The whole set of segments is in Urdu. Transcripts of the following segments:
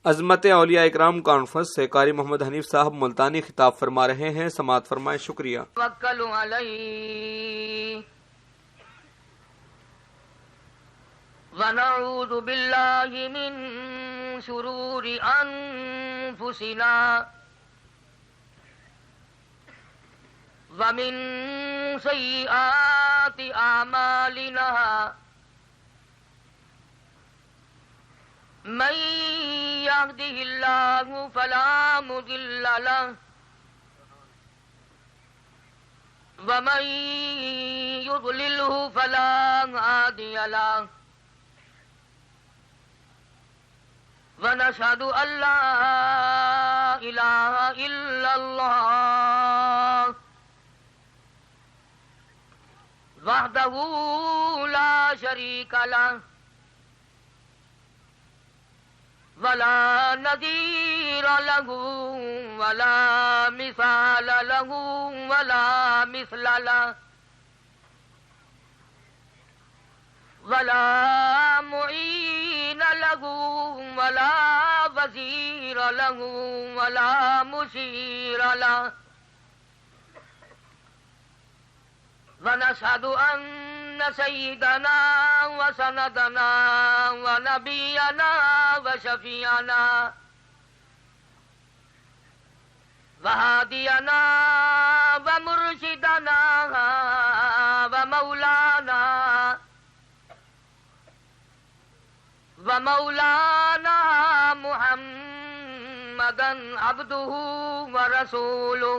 عظمت اولیاء اکرام کانفرنس سے قاری محمد حنیف صاحب ملتانی خطاب فرما رہے ہیں، سماعت فرمائیں۔ شکریہ۔ توکلوا علیہ ونعوذ باللہ من شرور انفسنا ومن سیئات اعمالنا من يهده الله فلا مضل له ومن يضلله فلا هادي له ونشهد أن لا إله إلا الله وحده لا شريك له ولا نظير له ولا مثال له ولا مثل له ولا معين له ولا وزير له ولا مشير له ونشهد أن سيدنا وسندنا ونبينا وشفيعنا وهادينا ومرشدنا ومولانا محمدا عبده ورسوله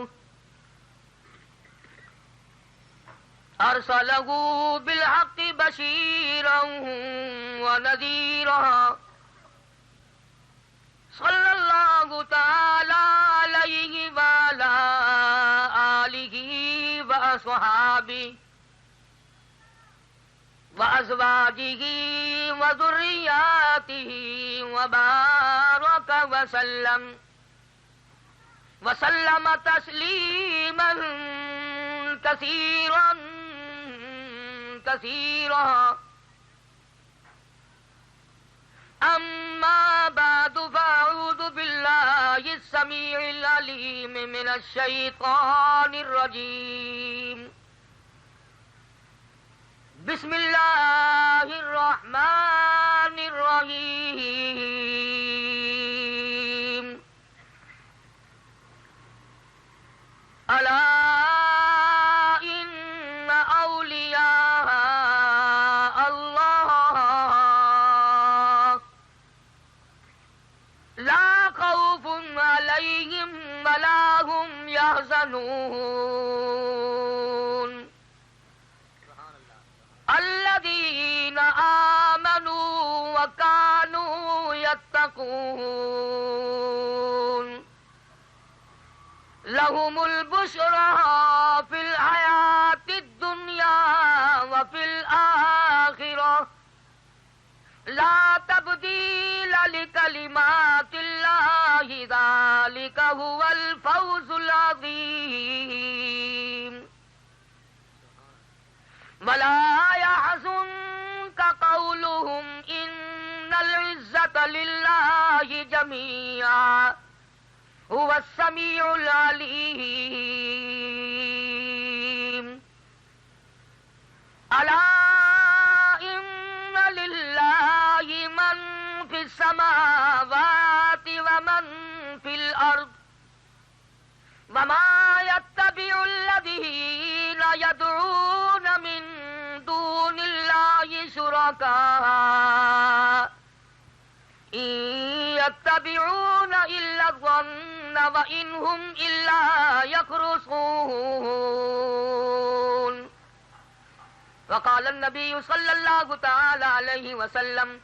أرسله بالحق بشيرا ونذيرا صلى الله تعالى عليه وعلى آله وأصحابه وأزواجه وذرياته وبارك وسلم تسليما كثيرا كثيرا. أما بعد فأعوذ بالله السميع العليم من الشيطان الرجيم. بسم الله الرحمن الرحيم. ألا إن أولياء الله لا خوف عليهم ولا هم يحزنون الذين آمنوا وكانوا يتقون لهم البشرى في الحياة الدنيا وفي الآخرة لا تبديل لكلمات الله ذلك هو الفوز العظيم. ولا يحزنك قولهم إن العزة لله جميعا هو السميع العليم. ألا إن لله من في السماوات ومن في الأرض وما يتبع الذين يدعون من دون الله شركاء إن يتبعون إلا الظن وإن هم إلا يخرصون. وقال النبي صلى الله تعالى عليه وسلم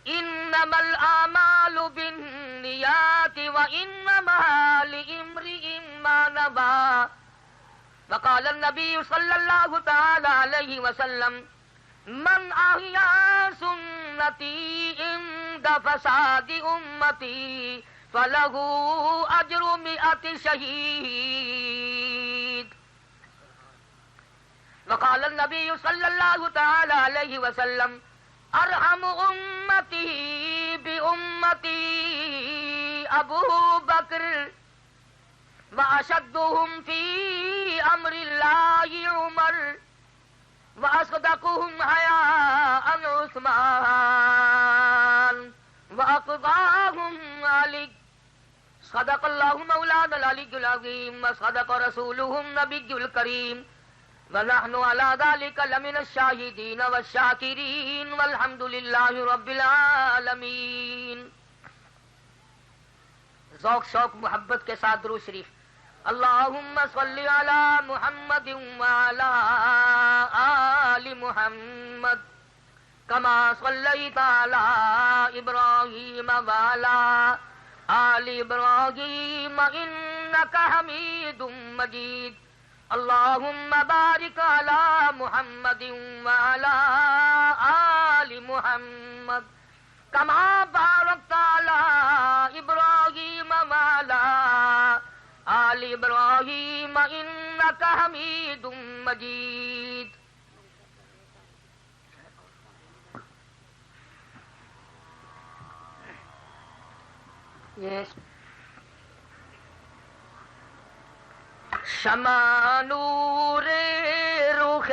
إنما الأعمال بالنيات وإنما لامرئ ما نوى. وقال النبي صلى الله تعالى عليه وسلم من أحيا سنتي عند فساد أمتي فله أجر 100 شهيد. وقال النبي صلى الله تعالى عليه وسلم أرحم أمتي بأمتي ابو بکر واشدهم فی امر اللہ عمر واصدقهم حیاء عثمان واقضاهم علی صدق اللہ مولانا العلی العظیم وصدق رسولہ النبی الکریم ونحن على ذلك لمن الشاہدین والشاکرین والحمد للہ رب العالمین. ذوق شوق محبت کے ساتھ درود شریف. اللہم صلی علی محمد وعلی آل محمد کما صلیت علی ابراہیم وعلی آل ابراہیم انک حمید مجید. اللہم بارک علی محمد وعلی آل محمد کما بارکت علی ابراہیم وعلی آل ابراہیم انک حمید مجید. شمع نور رخ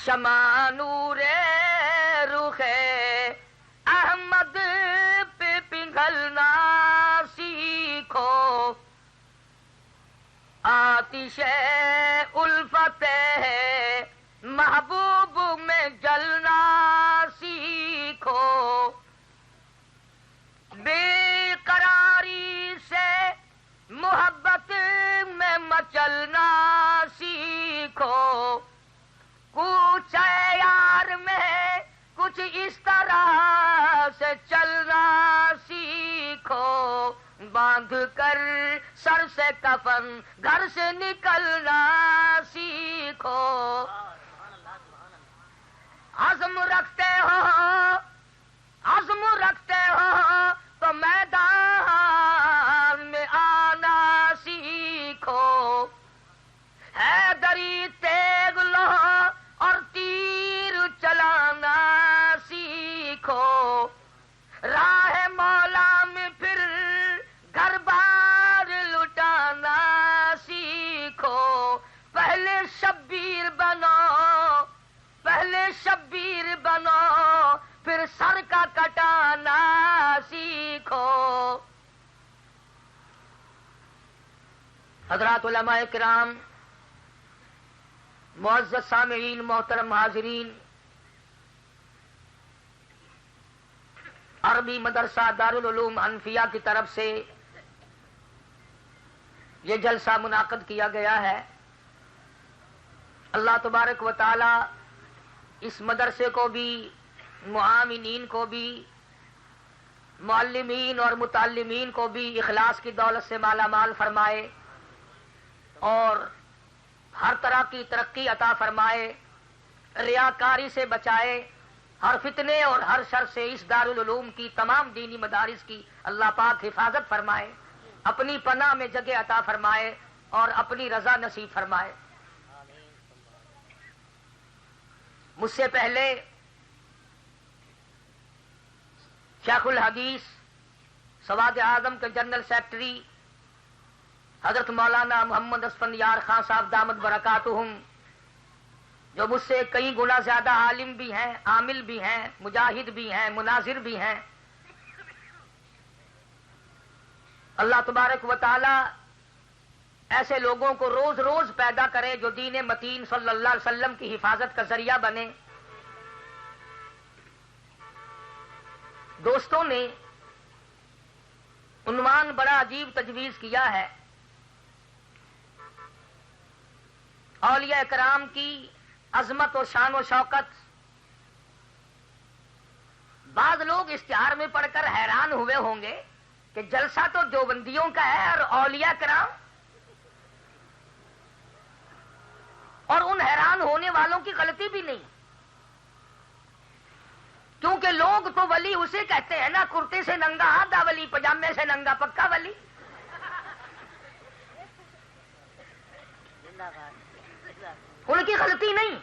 شمع نور رخ احمد پہ پگھلنا سیکھو آتش الفت محبوب میں جلنا سیکھو بے قراری سے محبت میں مچلنا سیکھو کوچے یار میں کچھ اس طرح سے چلنا سیکھو باندھ کر سر سے کفن گھر سے نکلنا سیکھو عزم رکھتے ہو تو میدان میں آنا سیکھو حیدری تیغ لو اور تیر چلانا سیکھو راہ مولا میں پھر گھر بار لٹانا سیکھو پہلے شبیر بنو پھر سر کا کٹانا سیکھو. حضرات علماء کرام معزز سامعین محترم حاضرین عربی مدرسہ دارالعلوم حنفیہ کی طرف سے یہ جلسہ منعقد کیا گیا ہے. اللہ تبارک و تعالی اس مدرسے کو بھی معاونین کو بھی معلمین اور متعلمین کو بھی اخلاص کی دولت سے مالا مال فرمائے اور ہر طرح کی ترقی عطا فرمائے ریاکاری سے بچائے ہر فتنے اور ہر شر سے اس دارالعلوم کی تمام دینی مدارس کی اللہ پاک حفاظت فرمائے اپنی پناہ میں جگہ عطا فرمائے اور اپنی رضا نصیب فرمائے. مجھ سے پہلے شیخ الحدیث سواد اعظم کے جنرل سیکرٹری حضرت مولانا محمد اسفندیار خان صاحب دامت برکاتہم جو مجھ سے کئی گنا زیادہ عالم بھی ہیں عامل بھی ہیں مجاہد بھی ہیں مناظر بھی ہیں. اللہ تبارک و تعالی ایسے لوگوں کو روز روز پیدا کرے جو دین متین صلی اللہ علیہ وسلم کی حفاظت کا ذریعہ بنے. دوستوں نے عنوان بڑا عجیب تجویز کیا ہے اولیاء کرام کی عظمت و شان و شوکت. بعض لوگ اشتہار میں پڑھ کر حیران ہوئے ہوں گے کہ جلسہ تو دیوبندیوں کا ہے اور اولیاء کرام، اور ان حیران ہونے والوں کی غلطی بھی نہیں، کیونکہ لوگ تو ولی اسے کہتے ہیں نا کرتے سے ننگا آدھا ولی پجامے سے ننگا پکا ولی. ان کی غلطی نہیں.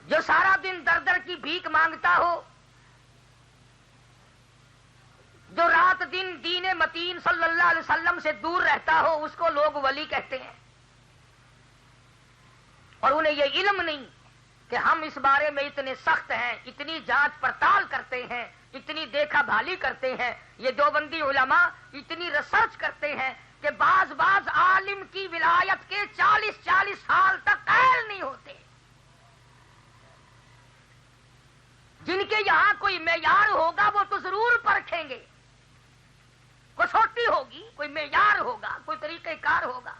جو سارا دن در در کی بھیک مانگتا ہو متین صلی اللہ علیہ وسلم سے دور رہتا ہو اس کو لوگ ولی کہتے ہیں، اور انہیں یہ علم نہیں کہ ہم اس بارے میں اتنے سخت ہیں، اتنی جانچ پڑتال کرتے ہیں، اتنی دیکھا بھالی کرتے ہیں، یہ دیوبندی علماء اتنی ریسرچ کرتے ہیں کہ بعض عالم کی ولایت کے 40 سال تک قائل نہیں ہوتے۔ جن کے یہاں کوئی معیار ہوگا وہ تو ضرور پرکھیں گے، کسوٹی ہوگی، کوئی معیار ہوگا، کوئی طریقہ کار ہوگا۔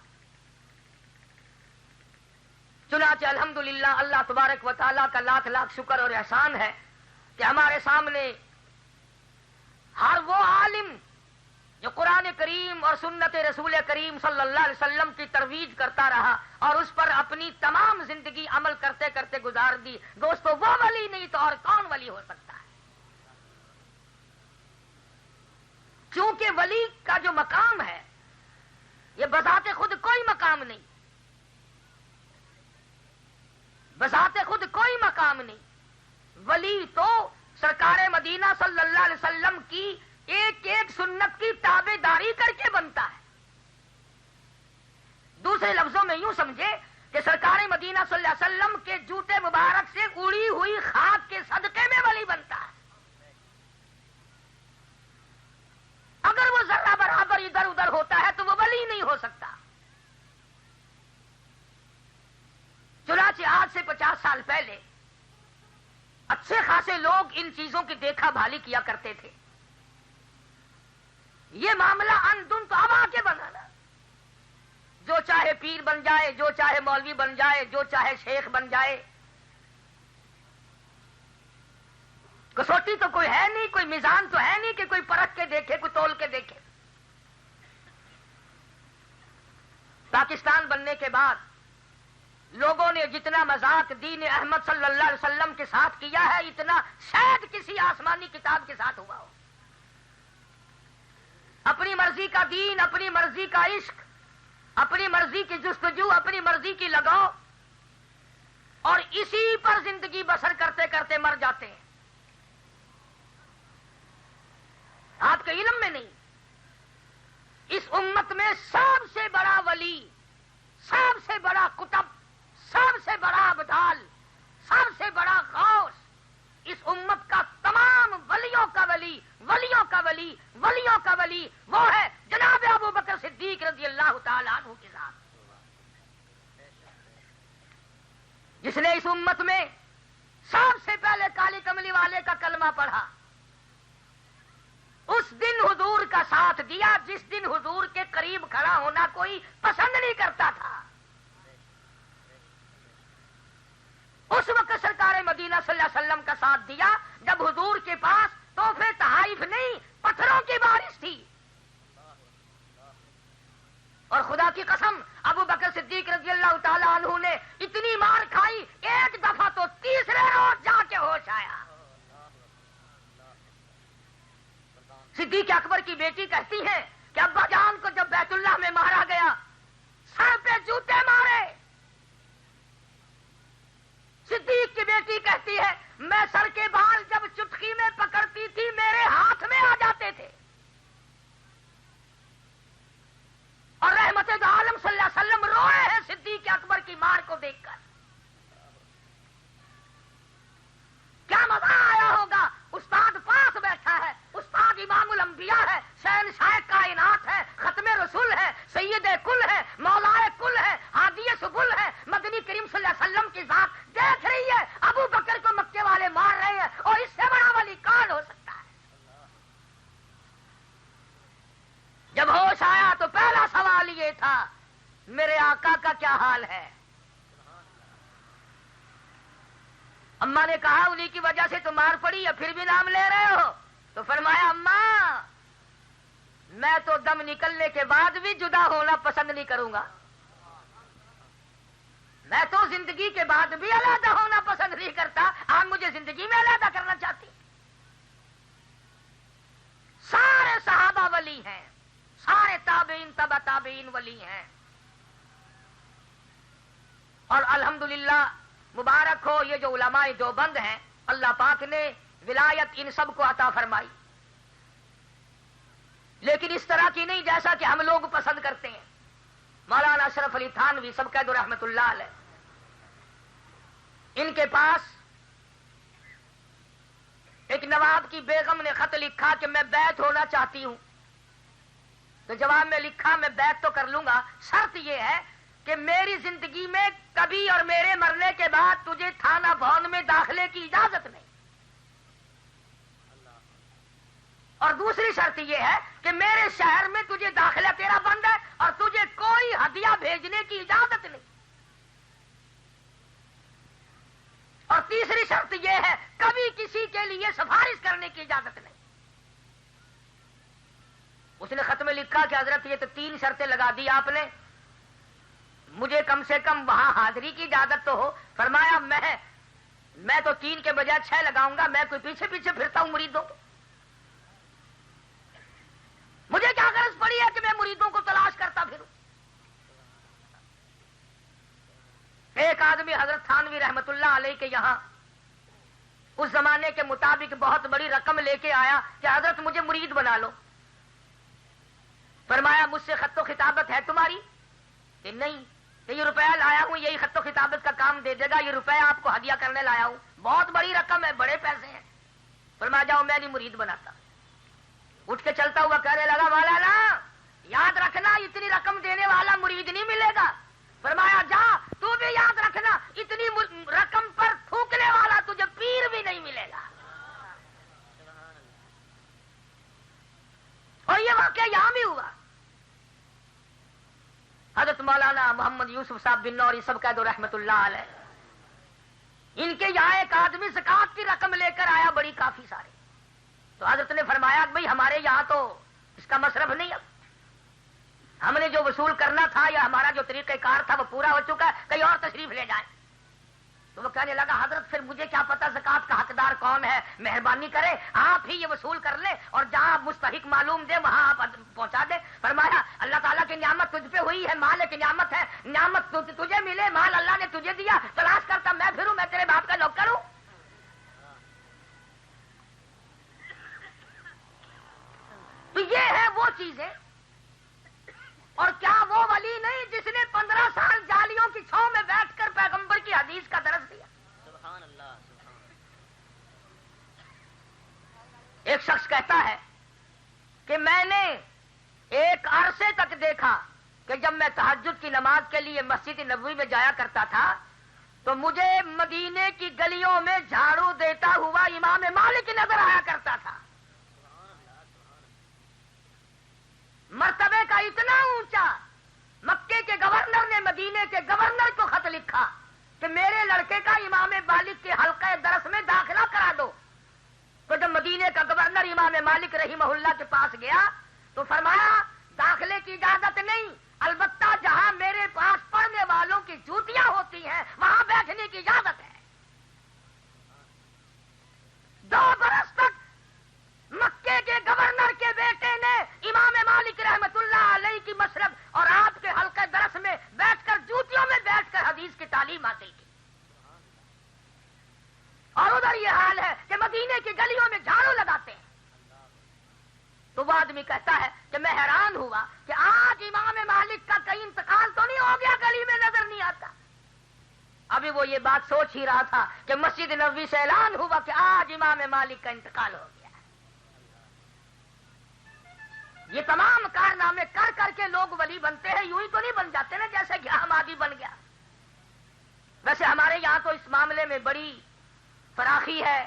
چنانچہ الحمدللہ اللہ تبارک و تعالیٰ کا لاکھ لاکھ شکر اور احسان ہے کہ ہمارے سامنے ہر وہ عالم جو قرآن کریم اور سنت رسول کریم صلی اللہ علیہ وسلم کی ترویج کرتا رہا اور اس پر اپنی تمام زندگی عمل کرتے کرتے گزار دی، دوستو وہ ولی نہیں تو اور کون ولی ہو سکتا ہے؟ کیونکہ ولی کا جو مقام ہے یہ بذات خود کوئی مقام نہیں، بذات خود کوئی مقام نہیں۔ ولی تو سرکار مدینہ صلی اللہ علیہ وسلم کی ایک ایک سنت کی تابع داری کر کے بنتا ہے۔ دوسرے لفظوں میں یوں سمجھے کہ سرکار مدینہ صلی اللہ علیہ وسلم کے جوتے مبارک سے اڑی ہوئی خاک کے صدقے میں ولی بنتا ہے۔ اگر وہ ذرہ برابر ادھر ادھر ہوتا ہے تو وہ ولی نہیں ہو سکتا۔ چنانچہ آج سے 50 سال پہلے اچھے خاصے لوگ ان چیزوں کی دیکھا بھالی کیا کرتے تھے۔ یہ معاملہ اندن تو اب آ کے بنا نا، جو چاہے پیر بن جائے، جو چاہے مولوی بن جائے، جو چاہے شیخ بن جائے، کسوٹی تو کوئی ہے نہیں، کوئی میزان تو ہے نہیں کہ کوئی پرکھ کے دیکھے، کوئی تول کے دیکھے۔ پاکستان بننے کے بعد لوگوں نے جتنا مذاق دین احمد صلی اللہ علیہ وسلم کے ساتھ کیا ہے اتنا شاید کسی آسمانی کتاب کے ساتھ ہوا ہو۔ اپنی مرضی کا دین، اپنی مرضی کا عشق، اپنی مرضی کی جستجو، اپنی مرضی کی لگاؤ، اور اسی پر زندگی بسر کرتے کرتے مر جاتے ہیں۔ آپ کے علم میں نہیں، اس امت میں سب سے بڑا ولی، سب سے بڑا قطب، سب سے بڑا ابدال، سب سے بڑا غوث، اس امت کا تمام ولیوں کا ولی، ولیوں کا ولی، ولیوں کا ولی وہ ہے جناب ابو بکر صدیق رضی اللہ تعالی عنہ کے ساتھ، جس نے اس امت میں سب سے پہلے کالی کملی والے کا کلمہ پڑھا، اس دن حضور کا ساتھ دیا جس دن حضور کے قریب کھڑا ہونا کوئی پسند نہیں کرتا تھا۔ اس وقت سرکار مدینہ صلی اللہ علیہ وسلم کا ساتھ دیا جب حضور کے پاس تحفے تحائف نہیں، پتھروں کی بارش تھی۔ اور خدا کی قسم ابو بکر صدیق رضی اللہ تعالی عنہ نے اتنی مار کھائی، ایک دفعہ تو تیسرے روز جا کے ہوش آیا۔ صدیق اکبر کی بیٹی کہتی ہے کہ ابا جان کو جب بیت اللہ میں مارا گیا سر پہ جوتے مارے۔ صدیق کی بیٹی کہتی ہے میں سر کے بال جب چٹکی میں پکڑتی تھی میرے ہاتھ میں آ جاتے تھے، اور رحمت عالم صلی اللہ علیہ وسلم روئے ہیں صدیق اکبر کی مار کو دیکھ کر۔ کیا مزہ آیا ہوگا، استاد پاس بیٹھا ہے، استاد امام الانبیاء ہے، شہنشاہ کائنات ہے، ختم رسول ہے، سید کل ہے، مولا کل ہے، ہادی سبل ہے، مدنی کریم صلی اللہ علیہ وسلم کی ذات دیکھ رہی ہے ابو بکر کو مکے والے مار رہے ہیں، اور اس سے بڑا ولی کون ہو سکتا ہے؟ جب ہوش آیا تو پہلا سوال یہ تھا میرے آقا کا کیا حال ہے؟ اماں نے کہا انہی کی وجہ سے تو مار پڑی ہے پھر بھی نام لے رہے ہو؟ تو فرمایا اماں میں تو دم نکلنے کے بعد بھی جدا ہونا پسند نہیں کروں گا، میں تو زندگی کے بعد بھی علیحدہ ہونا پسند نہیں کرتا، آپ مجھے زندگی میں علیحدہ کرنا چاہتی۔ سارے صحابہ ولی ہیں، سارے تابعین تبع تابعین ولی ہیں، اور الحمدللہ مبارک ہو یہ جو علماء دیوبند ہیں، اللہ پاک نے ولایت ان سب کو عطا فرمائی۔ لیکن اس طرح کی نہیں جیسا کہ ہم لوگ پسند کرتے ہیں. مولانا اشرف علی تھانوی سب کہہ دو رحمت اللہ علیہ، ان کے پاس ایک نواب کی بیگم نے خط لکھا کہ میں بیعت ہونا چاہتی ہوں. تو جواب میں لکھا میں بیعت تو کر لوں گا، شرط یہ ہے کہ میری زندگی میں کبھی اور میرے مرنے کے بعد تجھے تھانہ بھون میں داخلے کی اجازت نہیں، اور دوسری شرط یہ ہے کہ میرے شہر میں تجھے داخلہ تیرا بند ہے اور تجھے کوئی ہدیہ بھیجنے کی اجازت نہیں، اور تیسری شرط یہ ہے کبھی کسی کے لیے سفارش کرنے کی اجازت نہیں. اس نے خط میں لکھا کہ حضرت یہ تو 3 شرطیں لگا دی آپ نے، مجھے کم سے کم وہاں حاضری کی اجازت تو ہو. فرمایا میں تو 3 کے بجائے 6 لگاؤں گا، میں کوئی پیچھے پیچھے پھرتا ہوں مریدوں کو، مجھے کیا غرض پڑی ہے کہ میں مریدوں کو تلاش کرتا پھروں. ایک آدمی حضرت تھانوی رحمت اللہ علیہ کے یہاں اس زمانے کے مطابق بہت بڑی رقم لے کے آیا کہ حضرت مجھے مرید بنا لو. فرمایا مجھ سے خط و خطابت ہے تمہاری؟ کہ نہیں. کہ یہ روپیہ لایا ہوں، یہی خط و خطابت کا کام دے دے گا، یہ روپیہ آپ کو ہدیہ کرنے لایا ہوں، بہت بڑی رقم ہے، بڑے پیسے ہیں. فرمایا جاؤ میں نہیں مرید بناتا. اٹھ کے چلتا ہوا کہنے لگا مولانا یاد رکھنا اتنی رقم دینے والا مرید نہیں ملے گا. فرمایا جا تو بھی یاد رکھنا اتنی رقم پر تھوکنے والا تجھے پیر بھی نہیں ملے گا. اور یہ واقعہ یہاں بھی ہوا. حضرت مولانا محمد یوسف صاحب بن نوری سب کہہ دو رحمت اللہ علیہ، ان کے یہاں ایک آدمی زکات کی رقم لے کر آیا بڑی کافی سارے. تو حضرت نے فرمایا بھئی ہمارے یہاں تو اس کا مصرف نہیں، اب ہم نے جو وصول کرنا تھا یا ہمارا جو طریقہ کار تھا وہ پورا ہو چکا ہے، کہیں اور تشریف لے جائیں. تو وہ کہنے لگا حضرت پھر مجھے کیا پتا زکات کا حقدار کون ہے، مہربانی کرے آپ ہی یہ وصول کر لیں اور جہاں مستحق معلوم دے وہاں آپ پہنچا دیں. فرمایا اللہ تعالیٰ کی نعمت تجھ پہ ہوئی ہے، مال کی نعمت ہے، نعمت تجھے ملے، مال اللہ نے تجھے دیا، تلاش کرتا میں پھروں، میں تیرے باپ کا نوکر ہوں. تو یہ ہے وہ چیزیں. اور کیا وہ ولی نہیں جس نے 15 سال جالیوں کی چھاؤں میں بیٹھ کر پیغمبر کی حدیث کا درس دیا. سبحان اللہ. ایک شخص کہتا ہے کہ میں نے ایک عرصے تک دیکھا کہ جب میں تہجد کی نماز کے لیے مسجد نبوی میں جایا کرتا تھا تو مجھے مدینے کی گلیوں میں جھاڑو دیتا ہوا امام مالک نظر آیا کرتا تھا. مرتبے کا اتنا اونچا، مکے کے گورنر نے مدینے کے گورنر کو خط لکھا کہ میرے لڑکے کا امام مالک کے حلقہ درس میں داخلہ کرا دو. تو جب مدینے کا گورنر امام مالک رحمہ اللہ کے پاس گیا تو فرمایا داخلے کی اجازت نہیں، البتہ جہاں میرے پاس پڑھنے والوں کی جوتیاں ہوتی ہیں وہاں بیٹھنے کی اجازت ہے. 2 برس تک مکے کے گورنر کے بیٹے نے امام مالک رحمت اللہ علیہ کی مشرب اور آپ کے حلقہ درس میں بیٹھ کر جوتیوں میں بیٹھ کر حدیث کی تعلیم حاصل کی. اور ادھر یہ حال ہے کہ مدینے کی گلیوں میں جھاڑو لگاتے ہیں. تو وہ آدمی کہتا ہے کہ میں حیران ہوا کہ آج امام مالک کا کہیں انتقال تو نہیں ہو گیا، گلی میں نظر نہیں آتا. ابھی وہ یہ بات سوچ ہی رہا تھا کہ مسجد نبوی سے اعلان ہوا کہ آج امام مالک کا انتقال ہو گیا. یہ تمام کارنامے کر کر کے لوگ ولی بنتے ہیں، یوں ہی تو نہیں بن جاتے نا جیسے کہ احمدی بن گیا. ویسے ہمارے یہاں تو اس معاملے میں بڑی فراخی ہے،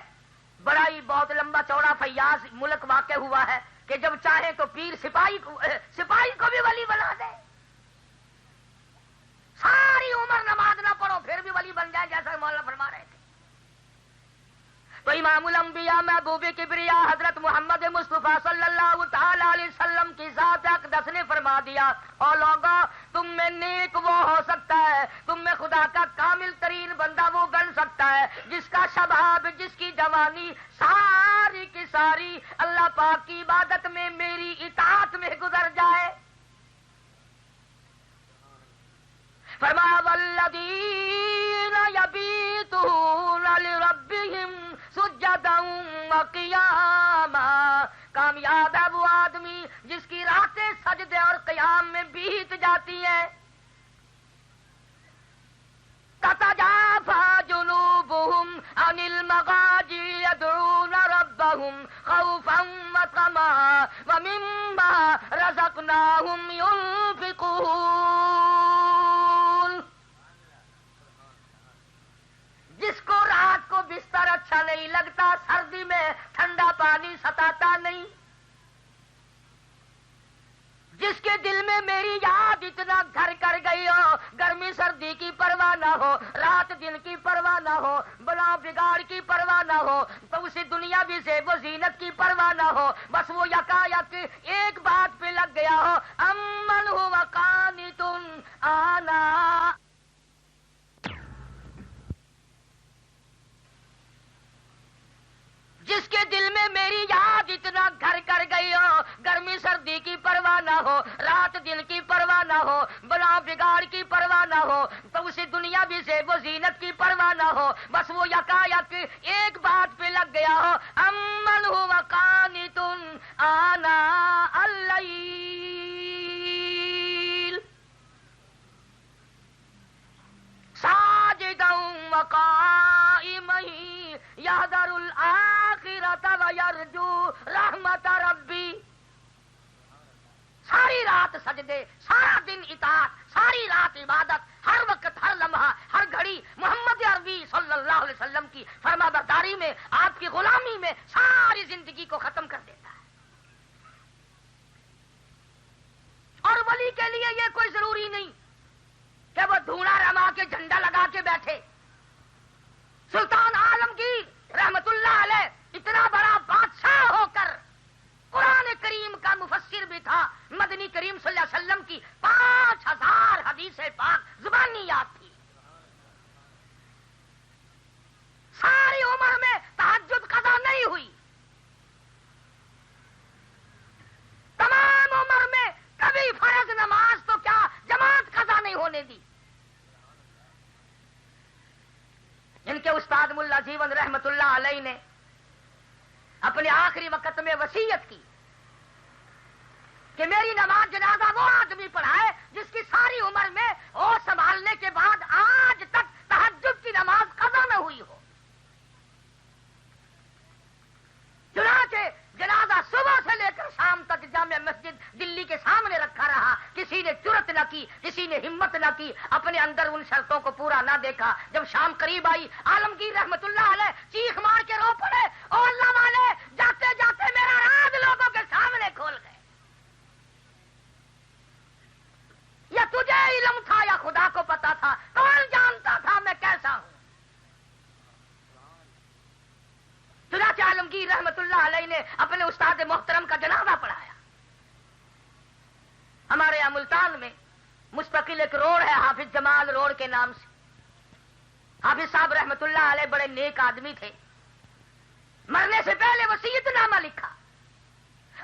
بڑا ہی بہت لمبا چوڑا فیاض ملک واقع ہوا ہے کہ جب چاہیں تو پیر سپاہی کو بھی ولی بنا دے. ساری عمر نماز نہ پڑھو پھر بھی ولی بن جائے جیسا مولانا فرما رہے تھے. تو امام الانبیاء محبوب کبریا حضرت محمد مصطفیٰ صلی اللہ تعالی علیہ وسلم کی ذات اقدس نے فرما دیا اور لوگوں تم میں نیک وہ ہو سکتا ہے، تم میں خدا کا کامل ترین بندہ وہ بن سکتا ہے جس کا شباب، جس کی جوانی ساری کی ساری اللہ پاک کی عبادت میں میری اطاعت میں گزر جائے. فرمایا والذین یبیتون لربہم سجدا وقیاما. کامیاب ہے وہ آدمی جس کی راتیں سجدے اور قیام میں بیت جاتی ہیں. تتجافى جنوبهم عن المضاجع يدعون ربهم خوفا وطمعا ومما رزقناهم ينفقون. جس کو رات کو بستر اچھا نہیں لگتا، سردی میں ٹھنڈا پانی ستاتا نہیں، جس کے دل میں میری یاد اتنا گھر کر گئی ہو، گرمی سردی کی پرواہ نہ ہو، رات دن کی پرواہ نہ ہو، بلا بگاڑ کی پرواہ نہ ہو، تو اسی دنیا بھی سے وہ زینت کی پرواہ نہ ہو، بس وہ یکایک ایک بات پہ لگ گیا ہو، امن ہو قانت آنا. جس کے دل میں میری یاد اتنا گھر کر گئی ہو، گرمی سردی کی پرواہ نہ ہو، رات دن کی پرواہ نہ ہو، بلا بگاڑ کی پرواہ نہ ہو، تو اسی دنیا بھی سے وہ زینت کی پرواہ نہ ہو، بس وہ یکایک ایک بات پہ لگ گیا ہو، امن ہو قانت آنا اللیل ساجدا وقائما یحذر الآخرۃ ویرجو رحمت ربی. ساری رات سجدے، سارا دن اطاعت، ساری رات عبادت، ہر وقت ہر لمحہ ہر گھڑی محمد عربی صلی اللہ علیہ وسلم کی فرما برداری میں، آپ کی غلامی میں ساری زندگی کو ختم کر دیتا ہے. اور ولی کے لیے یہ کوئی ضروری نہیں کہ وہ دھونا رما کے جھنڈا لگا کے بیٹھے. سلطان عالمگیر رحمت اللہ علیہ اتنا بڑا بادشاہ ہو کر قرآن کریم کا مفسر بھی تھا. مدنی کریم صلی اللہ علیہ وسلم کی 5000 حدیث پاک زبانی یاد تھی. ساری عمر میں تہجد قضا نہیں ہوئی، تمام عمر میں کبھی فرض نماز تو کیا جماعت قضا نہیں ہونے دی. ان کے استاد ملا جیون رحمت اللہ علیہ نے اپنے آخری وقت میں وصیت کی کہ میری نماز جنازہ وہ آدمی پڑھائے جس کی ساری عمر میں ہوش سنبھالنے کے بعد آج تک تہجد کی نماز قضا نہ ہوئی ہو. چنانچہ جنازہ صبح سے لے کر شام تک جامع مسجد دلی کے سامنے رکھا رہا. کسی نے جرت نہ کی، کسی نے ہمت نہ کی، اپنے اندر ان شرطوں کو پورا نہ دیکھا. جب شام قریب آئی، عالمگیر رحمت اللہ علیہ چیخ مار کے رو پڑے، او اللہ والے جاتے جاتے میرا راز لوگوں کے سامنے کھول گئے. یا تجھے علم تھا یا خدا کو پتا تھا؟ کون جانتا تھا میں کیسا ہوں؟ چنانچہ عالمگیر رحمت اللہ علیہ نے اپنے استاد محترم کا جنازہ پڑھایا. ہمارے یہاں ملتان میں مستقل ایک روڈ ہے حافظ جمال روڈ کے نام سے. حافظ صاحب رحمت اللہ علیہ بڑے نیک آدمی تھے. مرنے سے پہلے وصیت نامہ لکھا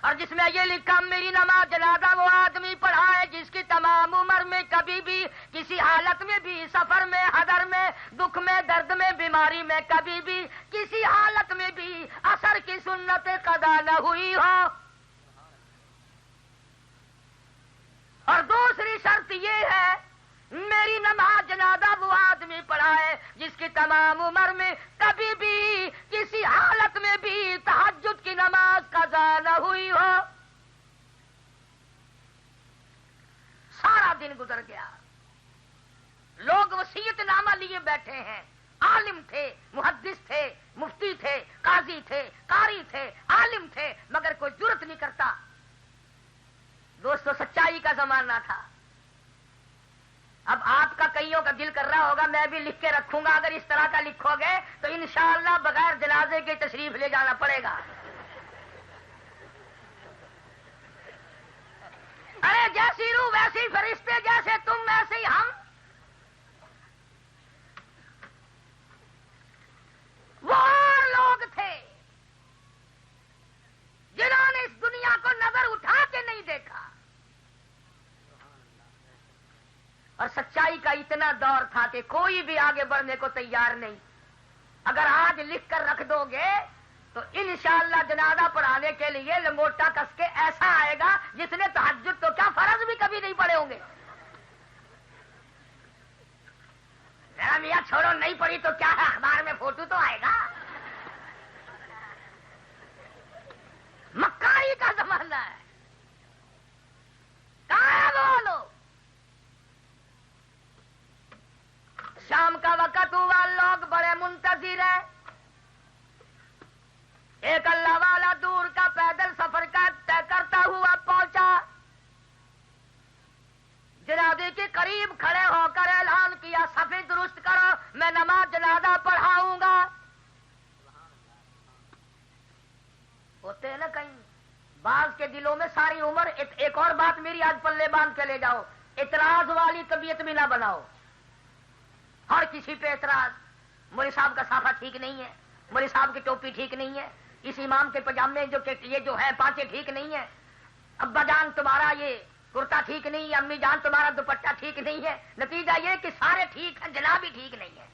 اور جس میں یہ لکھا میری نماز جنازہ وہ آدمی پڑھائے جس کی تمام عمر میں کبھی بھی کسی حالت میں بھی، سفر میں، حضر میں، دکھ میں، درد میں، بیماری میں کبھی بھی کسی حالت میں بھی اثر کی سنت قضا نہ ہوئی ہو. اور دوسری شرط یہ ہے میری نماز جنازہ وہ آدمی پڑھائے جس کی تمام عمر میں کبھی بھی کسی حالت میں بھی تہجد کی نماز قضا نہ ہوئی ہو. سارا دن گزر گیا، لوگ وصیت نامہ لیے بیٹھے ہیں. عالم تھے، محدث تھے، مفتی تھے، قاضی تھے، قاری تھے، عالم تھے، مگر کوئی جرت نہیں کرتا. دوستو سچائی کا زمانہ تھا. اب آپ کا کئیوں کا دل کر رہا ہوگا میں بھی لکھ کے رکھوں گا، اگر اس طرح کا لکھو گے تو انشاءاللہ بغیر جنازے کے تشریف لے جانا پڑے گا. ارے جیسی روح ویسی فرشتے، جیسے تم ویسے ہی ہم. وہ اور لوگ تھے جنہوں نے اس دنیا کو نظر اٹھا کے نہیں دیکھا. اور سچائی کا اتنا دور تھا کہ کوئی بھی آگے بڑھنے کو تیار نہیں. اگر آج لکھ کر رکھ دو گے تو انشاءاللہ جنازہ پڑھانے کے لیے لنگوٹا کس کے ایسا آئے گا جس نے تہجد تو کیا فرض بھی کبھی نہیں پڑھے ہوں گے. میرا میاں چھوڑو نہیں پڑھی تو کیا ہے, اخبار میں فوٹو تو آئے گا. مکاری کا زمانہ ہے. کہاں ہے وہ لوگ؟ شام کا وقت ہوا, لوگ بڑے منتظر ہیں. ایک اللہ والا دور کا پیدل سفر کا طے کرتا ہوا پہنچا. جنازے کے قریب کھڑے ہو کر اعلان کیا, صفیں درست کرو, میں نماز جنازہ پڑھاؤں گا. ہوتے ہیں نا کہیں بعض کے دلوں میں ساری عمر. ایک اور بات میری آج پلے باندھ کے لے جاؤ, اعتراض والی طبیعت بھی نہ بناؤ. ہر کسی پہ اعتراض, مولوی صاحب کا صافہ ٹھیک نہیں ہے, مولوی صاحب کی ٹوپی ٹھیک نہیں ہے, اس امام کے پجامے یہ جو ہے پانچے ٹھیک نہیں ہے, ابا جان تمہارا یہ کرتا ٹھیک نہیں ہے, امی جان تمہارا دوپٹہ ٹھیک نہیں ہے. نتیجہ یہ کہ سارے ٹھیک ہیں, جناب ہی ٹھیک نہیں ہے.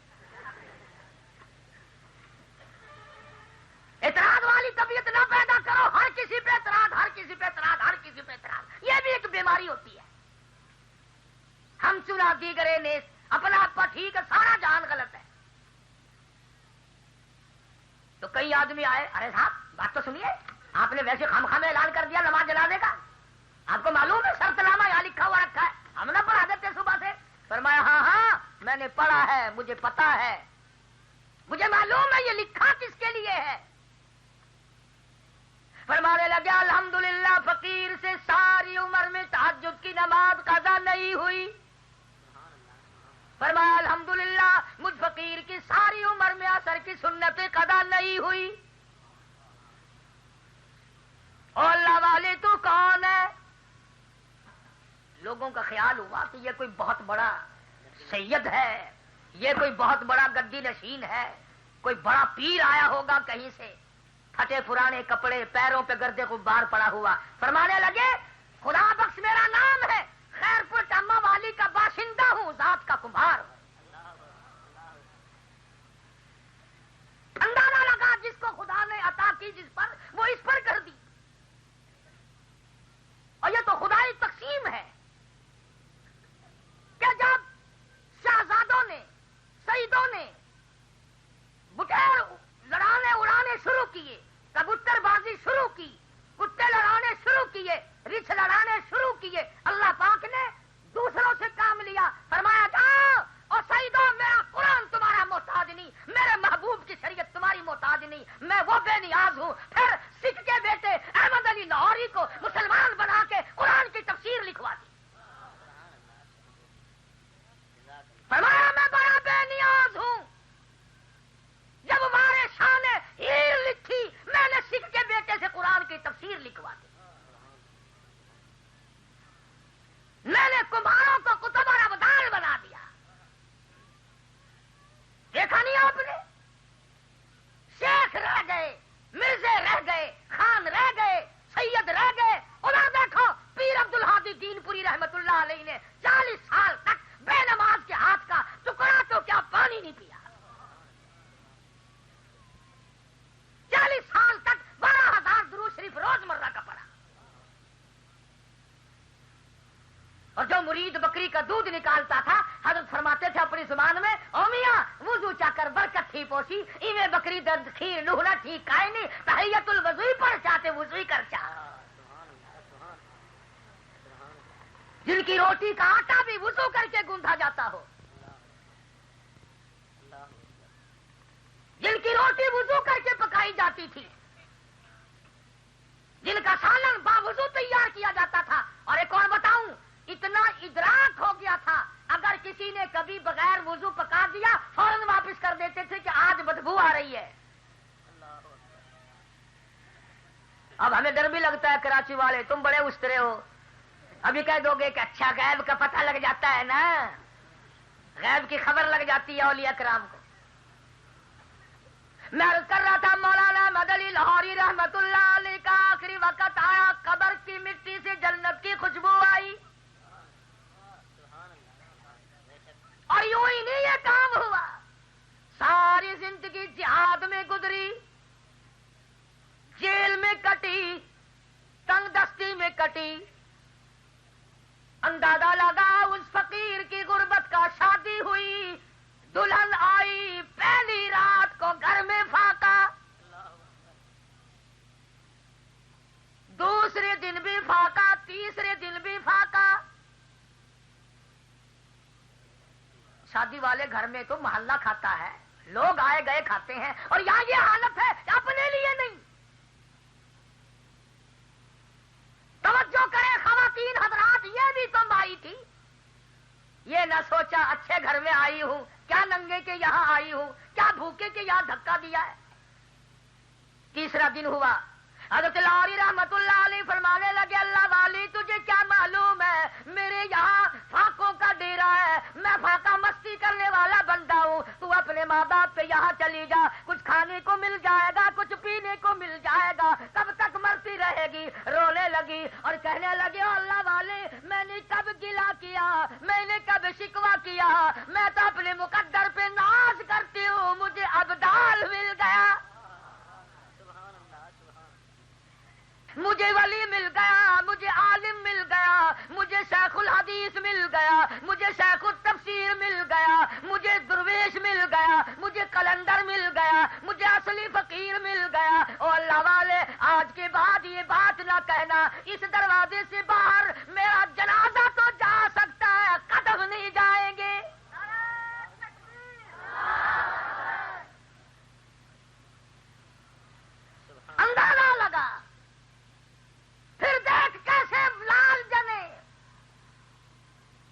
اعتراض والی طبیعت نہ پیدا کرو. ہر کسی پہ اعتراض, ہر کسی پہ اعتراض, ہر کسی پہ اعتراض. یہ بھی ایک بیماری ہوتی ہے. ہم چنا دیگرے نیس, اپنا آپ ٹھیک ہے, سارا جہان غلط ہے. تو کئی آدمی آئے, ارے صاحب بات تو سنیے, آپ نے ویسے خام اعلان کر دیا نماز جنازے کا, آپ کو معلوم ہے شرط نامہ یہاں لکھا ہوا رکھا ہے, ہم نہ پڑھا دیتے صبح سے. فرمایا ہاں ہاں میں نے پڑھا ہے, مجھے پتا ہے, مجھے معلوم ہے یہ لکھا کس کے لیے ہے. فرمانے لگے الحمدللہ فقیر سے ساری عمر میں تہجد کی نماز قضا نہیں ہوئی. فرمایا الحمدللہ مجھ فقیر کی ساری عمر میں عصر کی سنت قضا نہیں ہوئی. اور اللہ والے تو کون ہے؟ لوگوں کا خیال ہوا کہ یہ کوئی بہت بڑا سید ہے, یہ کوئی بہت بڑا گدی نشین ہے, کوئی بڑا پیر آیا ہوگا کہیں سے, پھٹے پرانے کپڑے, پیروں پہ گردے غبار پڑا ہوا. فرمانے لگے خدا بخش میرا نام ہے, خیر پور ٹامہ والی کا باشندہ ہوں, ذات کا کمبھار ہوں. اندازہ لگا جس کو خدا نے عطا کی جس پر, وہ اس پر کر دی. اور یہ تو خدائی تقسیم ہے کہ جب شہزادوں نے, سیدوں نے بٹیر لڑانے اڑانے شروع کیے, کبوتر بازی شروع کی, کتے لڑانے شروع کیے, رچھ لڑانے شروع کیے, اللہ پاک نے دوسروں سے کام لیا. فرمایا جاؤ اور سیدوں, میرا قرآن تمہارا محتاج نہیں, میرے محبوب کی شریعت تمہاری محتاج نہیں, میں وہ بے نیاز ہوں. پھر سکھ کے بیٹے احمد علی لاہوری کو مسلمان بنا کے قرآن کی تفسیر لکھوا دی. فرمایا میں بڑا بے نیاز ہوں. جب ہمارے شاہ نے ہیر لکھی, میں نے سکھ کے بیٹے سے قرآن کی تفسیر لکھوا دی. میں نے کمبھاروں کو کتب اور ابدال بنا دیا. دیکھا نہیں آپ نے, شیخ رہ گئے, مرزے رہ گئے, خان رہ گئے, سید رہ گئے. ادھر دیکھو پیر عبد الحادی دین پوری رحمت اللہ علیہ نے 40 سال تک بے نماز کے ہاتھ کا ٹکڑا تو کیا پانی نہیں پیا. 40 سال تک 12,000 درود شریف روزمرہ کا پڑا. اور جو مرید بکری کا دودھ نکالتا تھا, حضرت فرماتے تھے اپنی زبان میں, او میاں وضو چا کر برکت تھی پوسی, ایویں بکری درد کھیر لوہنا ٹھیک کائے نہیں, تحیت الوضوئی پر چاہتے وضوئی کر چاہ. جن کی روٹی کا آٹا بھی وضو کر کے گوندھا جاتا ہو, جن کی روٹی وضو کر کے پکائی جاتی تھی, جن کا سالن باوضو تیار کیا جاتا تھا. اور ایک اور بتاؤں, اتنا ادراک ہو گیا تھا, اگر کسی نے کبھی بغیر وضو پکا دیا فوراً واپس کر دیتے تھے کہ آج بدبو آ رہی ہے. اب ہمیں ڈر بھی لگتا ہے, کراچی والے تم بڑے استرے ہو, ابھی کہہ دو گے کہ اچھا غیب کا پتہ لگ جاتا ہے نا, غیب کی خبر لگ جاتی ہے اولیاء کرام کو. میں عرض کر رہا تھا مولانا احمد علی لاہوری رحمت اللہ علیہ کا آخری وقت آیا, قبر کی مٹی سے جنت کی خوشبو آئی. اور یوں ہی نہیں یہ کام ہوا, ساری زندگی جہاد میں گزری, شادی والے گھر میں تو محلہ کھاتا ہے، لوگ آئے گئے کھاتے ہیں، اور یہاں یہ حالت ہے کہ اپنے لیے نہیں۔ توجہ کریں خواتین حضرات، یہ بھی تم آئی تھی، یہ نہ سوچا اچھے گھر میں آئی ہوں، کیا ننگے کے یہاں آئی ہوں، کیا بھوکے کے یہاں دھکا دیا ہے۔ تیسرا دن ہوا، حضرت لاہوری رحمت اللہ علیہ فرمانے لگے اللہ والی تجھے کیا معلوم ہے میرے یہاں فاقوں کا ڈیرا ہے، میں فاقہ مستی کرنے والا بندہ ہوں، تو اپنے ماں باپ کے یہاں چلی جا، کچھ کھانے کو مل جائے گا، کچھ پینے کو مل جائے گا، کب تک مرتی رہے گی۔ رونے لگی اور کہنے لگے اللہ والے میں نے کب گلا کیا، میں نے کب شکوہ کیا، میں تو اپنے مقدر پہ ناز کرتی ہوں، مجھے ابدال مل گیا، مجھے ولی مل گیا، مجھے عالم مل گیا، مجھے شیخ الحدیث مل گیا، مجھے شیخ التفسیر مل گیا، مجھے درویش مل گیا، مجھے کلندر مل گیا، مجھے اصلی فقیر مل گیا۔ او اللہ والے آج کے بعد یہ بات نہ کہنا اس دروازے سے باہر میرا جنازہ تو جا سکتا ہے، قدم نہیں جائیں گے۔ اندازہ لگا، پھر دیکھ کیسے لال جنے،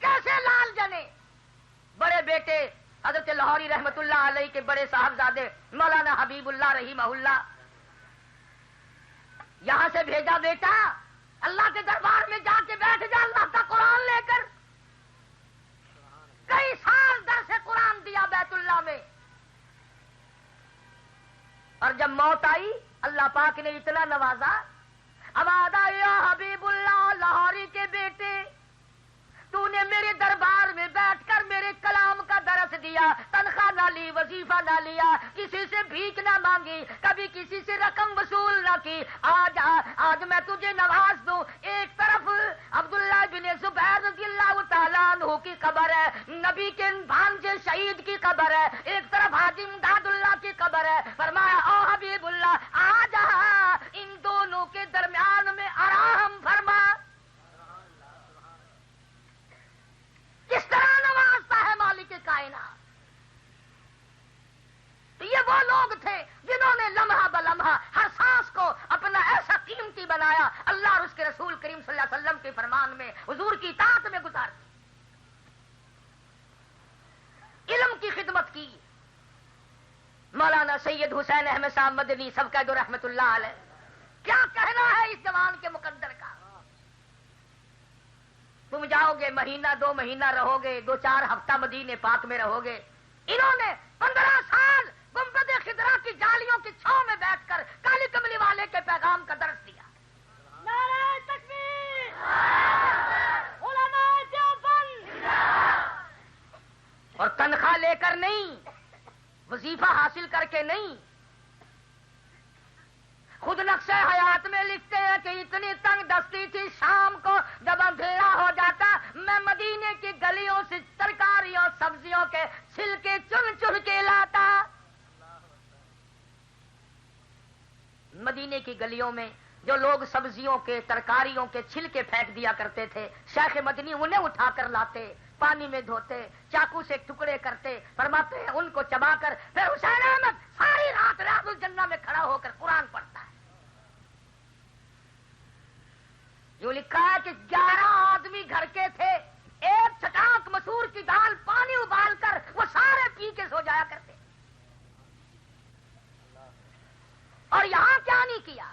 کیسے لال جنے۔ بڑے بیٹے حضرت لاہوری رحمت اللہ علیہ کے بڑے صاحبزادے مولانا حبیب اللہ رحمہ اللہ یہاں سے بھیجا، بیٹا اللہ کے دربار میں جا کے بیٹھ جا، اللہ کا قرآن لے کر۔ کئی سال درس قرآن دیا بیت اللہ میں، اور جب موت آئی اللہ پاک نے اتنا نوازا، آباد یا حبیب اللہ لاہوری کے بیٹے تو نے میرے دربار میں بیٹھ کر میرے کلام کا درس دیا، تنخواہ نہ لی، وظیفہ نہ لیا، کسی سے بھیک نہ مانگی، کبھی کسی سے رقم وصول نہ کی، آج میں تجھے نواز دوں۔ ایک طرف عبداللہ بن زبیر رضی اللہ تعالیٰ عنہ کی قبر ہے، نبی کے بھانجے شہید کی قبر ہے، ایک طرف حاجی امداد اللہ کی قبر ہے، فرمایا او حبیب اللہ آ جا ان دونوں کے درمیان میں آرام فرما۔ کس طرح نوازتا ہے مالک کائنات۔ تو یہ وہ لوگ تھے جنہوں نے لمحہ بلمحہ ہر سانس کو اپنا ایسا قیمتی بنایا، اللہ اور اس کے رسول کریم صلی اللہ علیہ وسلم کے فرمان میں، حضور کی اطاعت میں گزار دی، علم کی خدمت کی۔ مولانا سید حسین احمد صاحب مدنی سب کا دو رحمت اللہ علیہ، کیا کہنا ہے اس جوان کے مقدر کا۔ تم جاؤ گے مہینہ 2 مہینہ رہو گے، 2-4 ہفتہ مدینے پاک میں رہو گے، انہوں نے 15 سال گنبد خضرا کی جالیوں کی چھاؤں میں بیٹھ کر کالی کملی والے کے پیغام کا درس دیا۔ نعرہ تکبیر، علماء دیوبند، اور تنخواہ لے کر نہیں، وظیفہ حاصل کر کے نہیں، خود نقشہ حیات میں لکھتے ہیں کہ اتنی تنگ دستی تھی، شام کو جب اندھیرا ہو جاتا میں مدینے کی گلیوں سے ترکاریوں سبزیوں کے چھلکے چن چن کے لاتا۔ مدینے کی گلیوں میں جو لوگ سبزیوں کے ترکاریوں کے چھلکے پھینک دیا کرتے تھے، شیخ مدنی انہیں اٹھا کر لاتے، پانی میں دھوتے، چاقو سے ٹکڑے کرتے، فرماتے ہیں ان کو چبا کر پھر حسین احمد ساری رات ریاض الجنہ میں کھڑا ہو کر قرآن پڑھتا ہے۔ جو لکھا ہے کہ 11 آدمی گھر کے تھے، ایک چٹاک مسور کی دال پانی ابال کر وہ سارے پی کے سو جایا کرتے، اور یہاں کیا نہیں کیا۔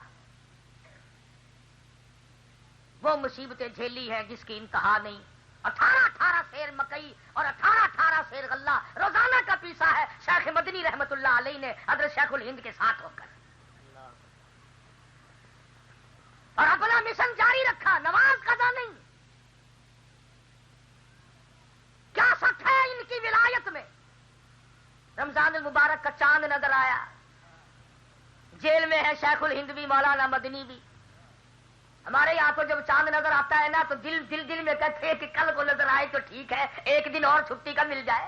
وہ مصیبتیں جھیلی ہیں جس کی انتہا نہیں۔ 18 سیر مکئی اور 18 سیر غلہ روزانہ کا پیسا ہے شیخ مدنی رحمت اللہ علیہ نے حضرت شیخ الہند کے ساتھ ہو کر، اور اپنا مشن جاری رکھا، نماز قضا نہیں۔ کیا سچ ہے ان کی ولایت میں؟ رمضان المبارک کا چاند نظر آیا، جیل میں ہے شیخ الہند بھی، مولانا مدنی بھی۔ ہمارے یہاں تو جب چاند نظر آتا ہے نا تو دل میں کہتے ہیں کہ کل کو نظر آئے تو ٹھیک ہے، ایک دن اور چھٹی کا مل جائے۔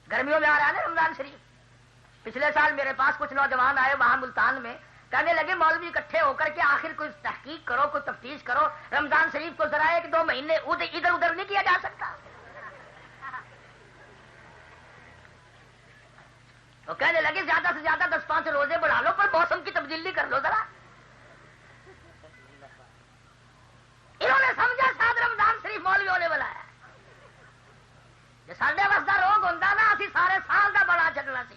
گرمیوں میں آ رہا ہے نا رمضان شریف۔ پچھلے سال میرے پاس کچھ نوجوان آئے وہاں ملتان میں، کہنے لگے مولوی اکٹھے ہو کر کے آخر کوئی تحقیق کرو، کوئی تفتیش کرو، رمضان شریف کو ذرا 1-2 مہینے ادھر ادھر نہیں کیا جا سکتا۔ وہ کہنے لگے زیادہ سے زیادہ 10-5 روزے بڑھا لو پر موسم کی تبدیلی کر لو ذرا. انہوں نے سمجھا شاید رمضان شریف مولویوں نے بلایا. جی ساڈے واسطہ روگ ہوتا نا اسی سارے سال کا بڑا چڈنا سی.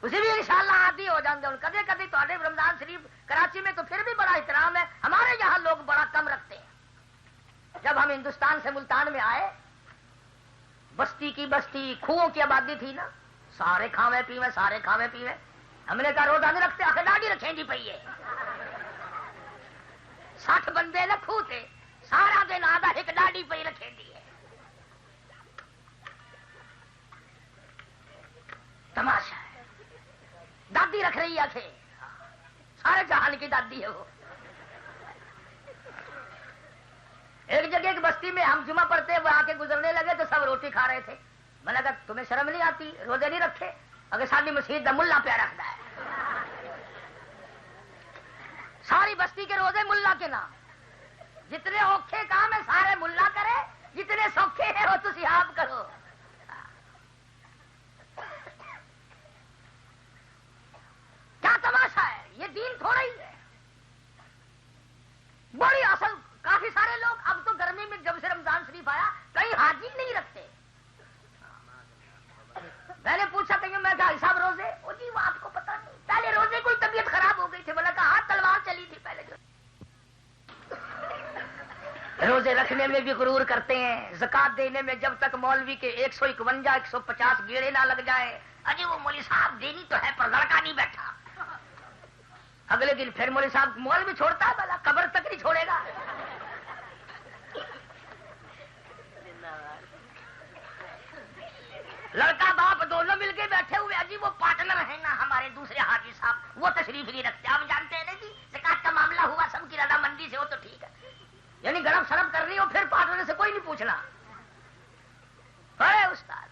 اسی بھی انشاءاللہ عادی ہو جاتے. ہوں کدے کدی تے رمضان شریف کراچی میں تو پھر بھی بڑا احترام ہے. ہمارے یہاں لوگ بڑا کم رکھتے ہیں. جب ہم ہندوستان سے ملتان میں آئے بستی کی بستی کھووں کی آبادی تھی نا, سارے کھاوے پیوے سارے کھاوے پیوے. ہم نے کہا روزہ نہیں رکھتے آخر ڈاڑی رکھیں گی پی ہے. 60 بندے نہ کھو تھے سارا دن آدھا ایک ڈاڑی پی رکھیں گی ہے. تماشا ہے. دادی رکھ رہی ہے سارے جہان کی دادی ہے وہ. ایک جگہ ایک بستی میں ہم جمعہ پڑھتے وہ آ کے گزرنے لگے تو سب روٹی کھا رہے تھے. میں نے کہا تمہیں شرم نہیں آتی روزے نہیں رکھے؟ اگر ساری مسجد کا ملا پیا رکھتا ہے. ساری بستی کے روزے ملا کے نام. جتنے اوکھے کام ہے سارے ملا کرے, جتنے سوکھے ہیں وہ تسی آپ کرو. کیا تماشا ہے. یہ دین تھوڑا ہی ہے. بڑی اصل کافی سارے لوگ اب تو گرمی میں جب سے رمضان شریف آیا کہیں حاجی نہیں رکھتے. میں نے پوچھا کہیں میں کہا حساب روزے او جی وہ آپ کو پتا نہیں. پہلے روزے کوئی طبیعت خراب ہو گئی تھی. میں نے کہا ہاتھ تلوار چلی تھی پہلے. جو روزے رکھنے میں بھی غرور کرتے ہیں. زکات دینے میں جب تک مولوی کے 151-150 گیڑے نہ لگ جائے اجی وہ مولوی صاحب دینی تو ہے پر لڑکا نہیں بیٹھا. اگلے دن پھر مولوی صاحب مولوی چھوڑتا ہے بھلا قبر تک نہیں چھوڑے گا. لڑکا باپ دونوں مل کے بیٹھے ہوئے اجی وہ پارٹنر ہے نا ہمارے دوسرے حاجی صاحب وہ تشریف نہیں رکھتے. آپ جانتے ہیں نا جی زکات کا معاملہ ہوا سب کی رضامندی سے ہو تو ٹھیک ہے. یعنی گرم شرم کر رہی ہو پھر پارٹنر سے کوئی نہیں پوچھنا. ارے استاد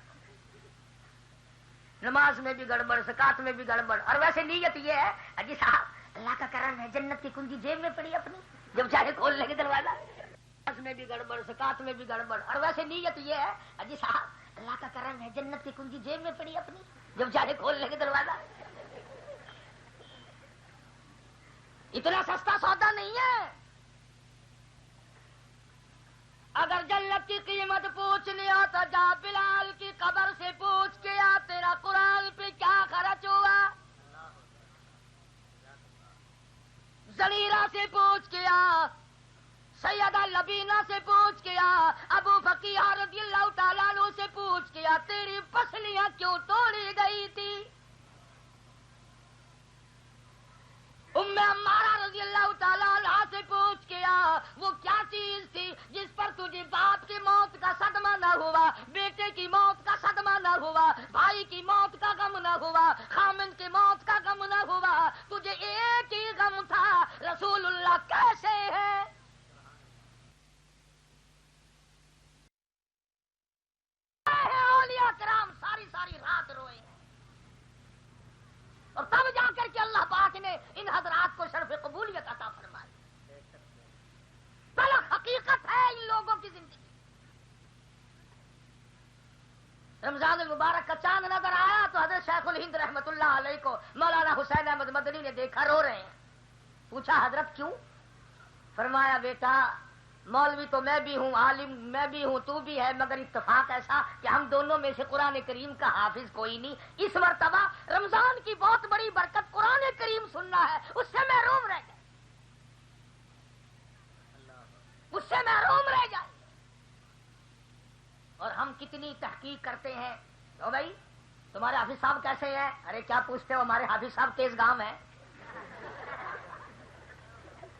نماز میں بھی گڑبڑ زکات میں بھی گڑبڑ. اور ویسے نیت یہ ہے اجی صاحب اللہ کا کرم ہے جنت کی کنجی جیب میں پڑی اپنی جب چاہے کھول لے کے دروازہ. نماز میں بھی گڑبڑ زکات میں بھی گڑبڑ. اور ویسے نیت یہ ہے اجی صاحب اللہ کا کرم ہے جنت کی کنجی جیب میں پڑی اپنی جب چاہے کھول لے کے دروازہ. اتنا سستا سودا نہیں ہے. اگر جنت کی قیمت پوچھنی ہو تو جا بلال کی قبر سے پوچھ کے آ تیرا قرآن پہ کیا خرچ ہوا. زلیرہ سے پوچھ کے آ, سیدہ لبینہ سے پوچھ کے آ, ابو فقیہ رضی اللہ تعالیٰ عنہ سے پوچھ کے آ تیری پسلیاں کیوں توڑی گئی تھی. ام عمارہ رضی اللہ تعالیٰ عنہ سے پوچھ کے آ وہ کیا چیز تھی جس پر تجھے باپ کی موت کا صدمہ نہ ہوا, بیٹے کی موت کا صدمہ نہ ہوا, بھائی کی موت کا غم نہ ہوا, خامن کی موت کا غم نہ ہوا, تجھے ایک ہی غم تھا رسول اللہ کیسے ہے. اولیاء کرام ساری ساری رات روئے ہیں. اور تب جا کر کے اللہ پاک نے ان حضرات کو شرف قبولیت عطا فرمائی. بلا حقیقت ہے ان لوگوں کی زندگی. رمضان المبارک کا چاند نظر آیا تو حضرت شیخ الہند رحمت اللہ علیہ کو مولانا حسین احمد مدنی نے دیکھا رو رہے ہیں. پوچھا حضرت کیوں؟ فرمایا بیٹا مولوی تو میں بھی ہوں, عالم میں بھی ہوں, تو بھی ہے, مگر اتفاق ایسا کہ ہم دونوں میں سے قرآن کریم کا حافظ کوئی نہیں. اس مرتبہ رمضان کی بہت بڑی برکت قرآن کریم سننا ہے, اس سے محروم رہ گئے, اس سے محروم رہ جائے. اور ہم کتنی تحقیق کرتے ہیں تو بھائی تمہارے حافظ صاحب کیسے ہیں؟ ارے کیا پوچھتے ہو, ہمارے حافظ صاحب تیز گام ہے.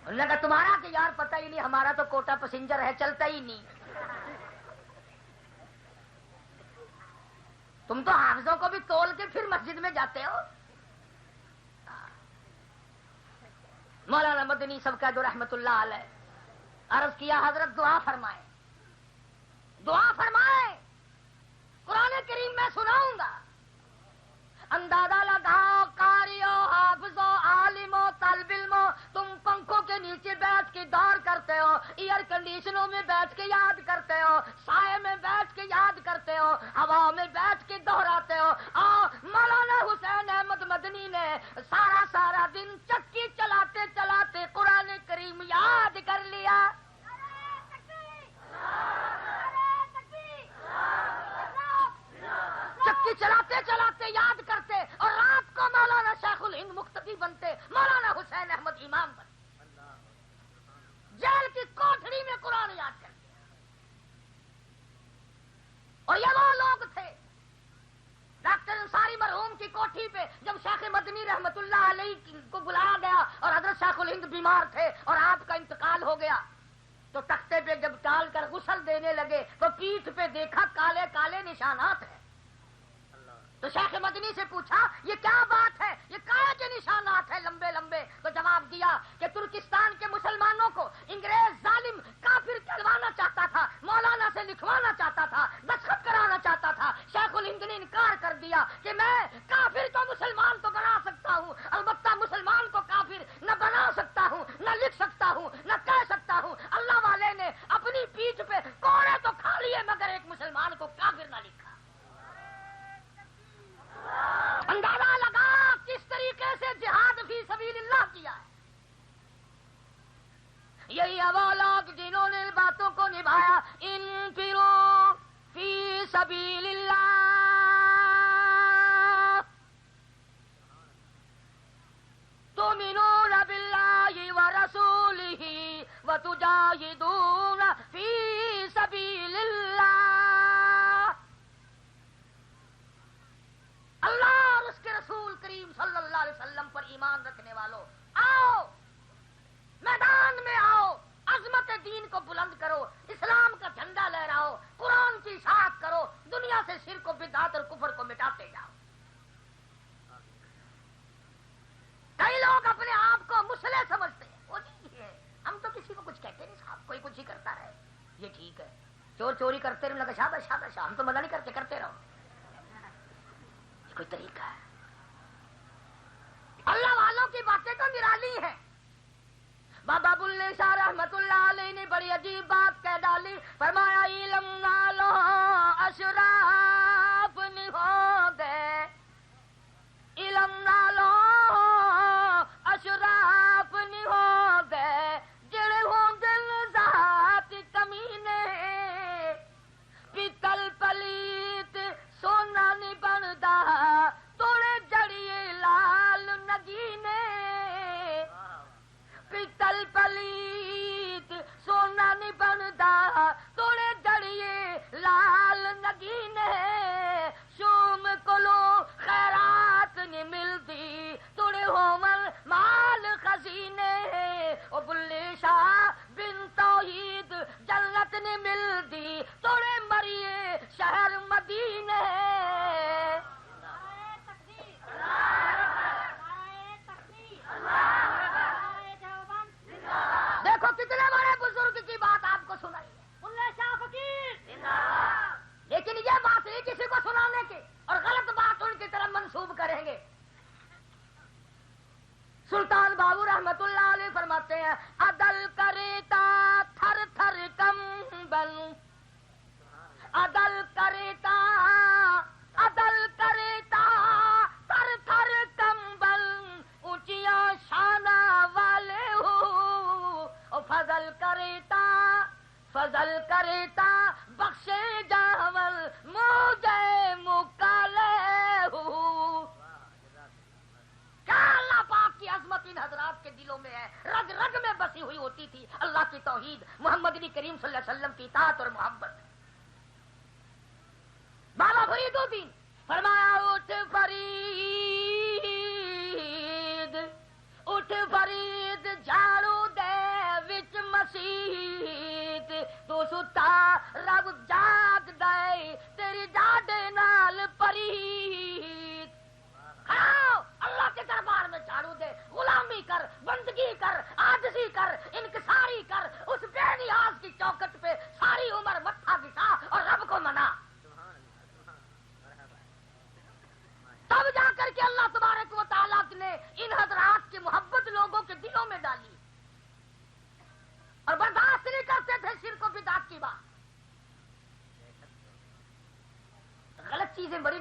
انہوں نے کہا تمہارا کہ یار پتہ ہی نہیں, ہمارا تو کوٹا پسنجر ہے چلتا ہی نہیں. تم تو حافظوں کو بھی تول کے پھر مسجد میں جاتے ہو. مولانا مدنی سب کا جو رحمت اللہ علیہ عرض کیا حضرت دعا فرمائے, دعا فرمائے, قرآن کریم میں سناؤں گا. اندازہ لگاؤ قاریو حافظو عالمو طالب علمو, تم پنکھوں کے نیچے بیٹھ کے دور کرتے ہو, ایئر کنڈیشن اسنوں میں بیٹھ کے یاد کرتے ہو، سائے میں بیٹھ کے یاد کرتے ہو، ہوا میں بیٹھ کے دہراتے ہو. مولانا حسین احمد مدنی نے سارا دن چکی چلاتے چلاتے قرآن کریم یاد کر لیا. چکی چلاتے چلاتے یاد کرتے اور رات کو مولانا شیخ الہند مقتدی بنتے، مولانا حسین احمد امام بنتے. جیل کی کوٹھڑی میں قرآن یاد کرتے. اور یہ وہ لوگ تھے. ڈاکٹر انصاری مرحوم کی کوٹھی پہ جب شیخ مدنی رحمت اللہ علیہ کو بلایا گیا اور حضرت شیخ الہند بیمار تھے اور آپ کا انتقال ہو گیا، تو تختے پہ جب ڈال کر غسل دینے لگے تو پیٹھ پہ دیکھا کالے کالے نشانات ہیں. تو شیخ مدنی سے پوچھا یہ کیا بات ہے، یہ کالے کے نشانات ہیں لمبے لمبے؟ تو جواب دیا کہ ترکستان کے مسلمانوں کو انگریز ظالم کافر کہلوانا چاہتا تھا، مولانا سے لکھوانا چاہتا تھا، دستخط کرانا چاہتا تھا. شیخ الہند نے انکار کر دیا کہ میں کافر کو مسلمان تو بنا سکتا ہوں، البتہ مسلمان کو کافر نہ بنا سکتا ہوں، نہ لکھ سکتا ہوں، نہ کہہ سکتا ہوں. اللہ والے نے اپنی پیٹھ پہ کوڑے تو کھا لیے مگر ایک مسلمان کو کافر نہ لکھا. اندازہ لگا کس طریقے سے جہاد فی سبیل اللہ کیا ہے. یہی وہ لوگ جنہوں نے باتوں کو نبھایا. انفروا فی سبیل اللہ تؤمنون باللہ ورسولہ وتجاہدون فی سبیل اللہ. اللہ اور اس کے رسول کریم صلی اللہ علیہ وسلم پر ایمان رکھنے والوں، آؤ میدان میں آؤ، عظمت دین کو بلند کرو، اسلام کا جھنڈا لہراؤ، قرآن کی اشاعت کرو، دنیا سے شرک و بدعت اور کفر کو مٹاتے جاؤ. کئی لوگ اپنے آپ کو مسلح سمجھتے ہیں، وہ نہیں ہے، ہم تو کسی کو کچھ کہتے نہیں صاحب، کوئی کچھ ہی کرتا رہے یہ ٹھیک ہے. چور چوری کرتے رہے، لگا شاباش شاباش، ہم تو مزہ نہیں کرتے، کرتے رہو. کوئی طریقہ ہے؟ اللہ والوں کی باتیں تو نرالی ہیں. بابا بلے شاہ رحمت اللہ علیہ نے بڑی عجیب بات کہہ ڈالی. فرمایا علم نالو اشراف نہیں ہو گئے، علم نالو اشراف نہیں ہو گئے، جڑے ہوں دل ذات کمینے، پیتل پلیت سونا نہیں بندا، توڑے جڑیے لال نگینے. پیتل پلیت سونا نہیں بندا، توڑے جڑیے لال نگینے. شوم کلو خیرات نہیں ملتی، توڑے ہومل مال خزینے. او بلے شاہ بن توحید جنت نہیں ملتی، توڑے مریے شہر مدینے. دیکھو کتنے بڑے بزرگ کی بات آپ کو سنائی ہے، بلے شاہ فقیر. لیکن یہ بات نہیں کسی کو سنانے کی اور غلط بات ان کی طرف منسوب کریں گے. سلطان بابو رحمت اللہ علیہ فرماتے ہیں عدل کریتا تھر تھر کمبل، عدل کریتا عدل کریتا تھر تھر کمبل، اونچیاں شانہ والے ہو. فضل کریتا فضل کریتا بخشے جاول مجھے مکالے ہو. کیا اللہ پاک کی عظمت ان حضرات کے دلوں میں ہے، رگ رگ میں بسی ہوئی ہوتی تھی اللہ کی توحید، محمد نبی کریم صلی اللہ علیہ وسلم کی اطاعت اور محبت. بابا فرید الدین فرمایا اٹھ فرید جھاڑو دے وچ مسیت، تو ستا رب جاگ دے تیری ڈاڈے نال پریت. کھڑا اللہ کے دربار میں جھاڑو دے، غلامی کر، بندگی کر، عاجزی کر، انکساری کر، اس بے نیاز کی چوکٹ پہ ساری عمر متھا گھسا اور رب کو منا. تب جا کر کے اللہ تبارک و تعالیٰ نے ان حضرات کی محبت لوگوں کے دلوں میں ڈالی اور برداشت نہیں کرتے تھے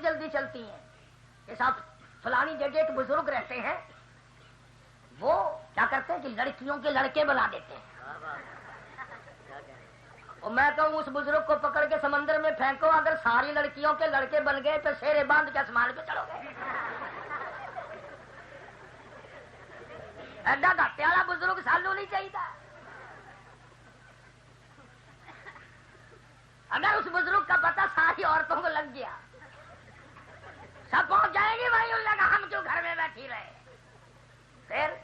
جلدی چلتی ہیں. کہ صاحب فلانی جگہ ایک بزرگ رہتے ہیں, وہ کیا کرتے ہیں کہ لڑکیوں کے لڑکے بنا دیتے ہیں. اور میں کہوں اس بزرگ کو پکڑ کے سمندر میں پھینکو, اگر ساری لڑکیوں کے لڑکے بن گئے تو شیرے باندھ کے آسمان پہ چڑھو گے. ایڈا گھاٹے والا بزرگ سالوں نہیں چاہیے. اگر اس بزرگ کا پتہ ساری عورتوں کو لگ گیا, سب پہنچ جائے گی بھائی, ان لگا ہم کیوں گھر میں بیٹھی رہے. پھر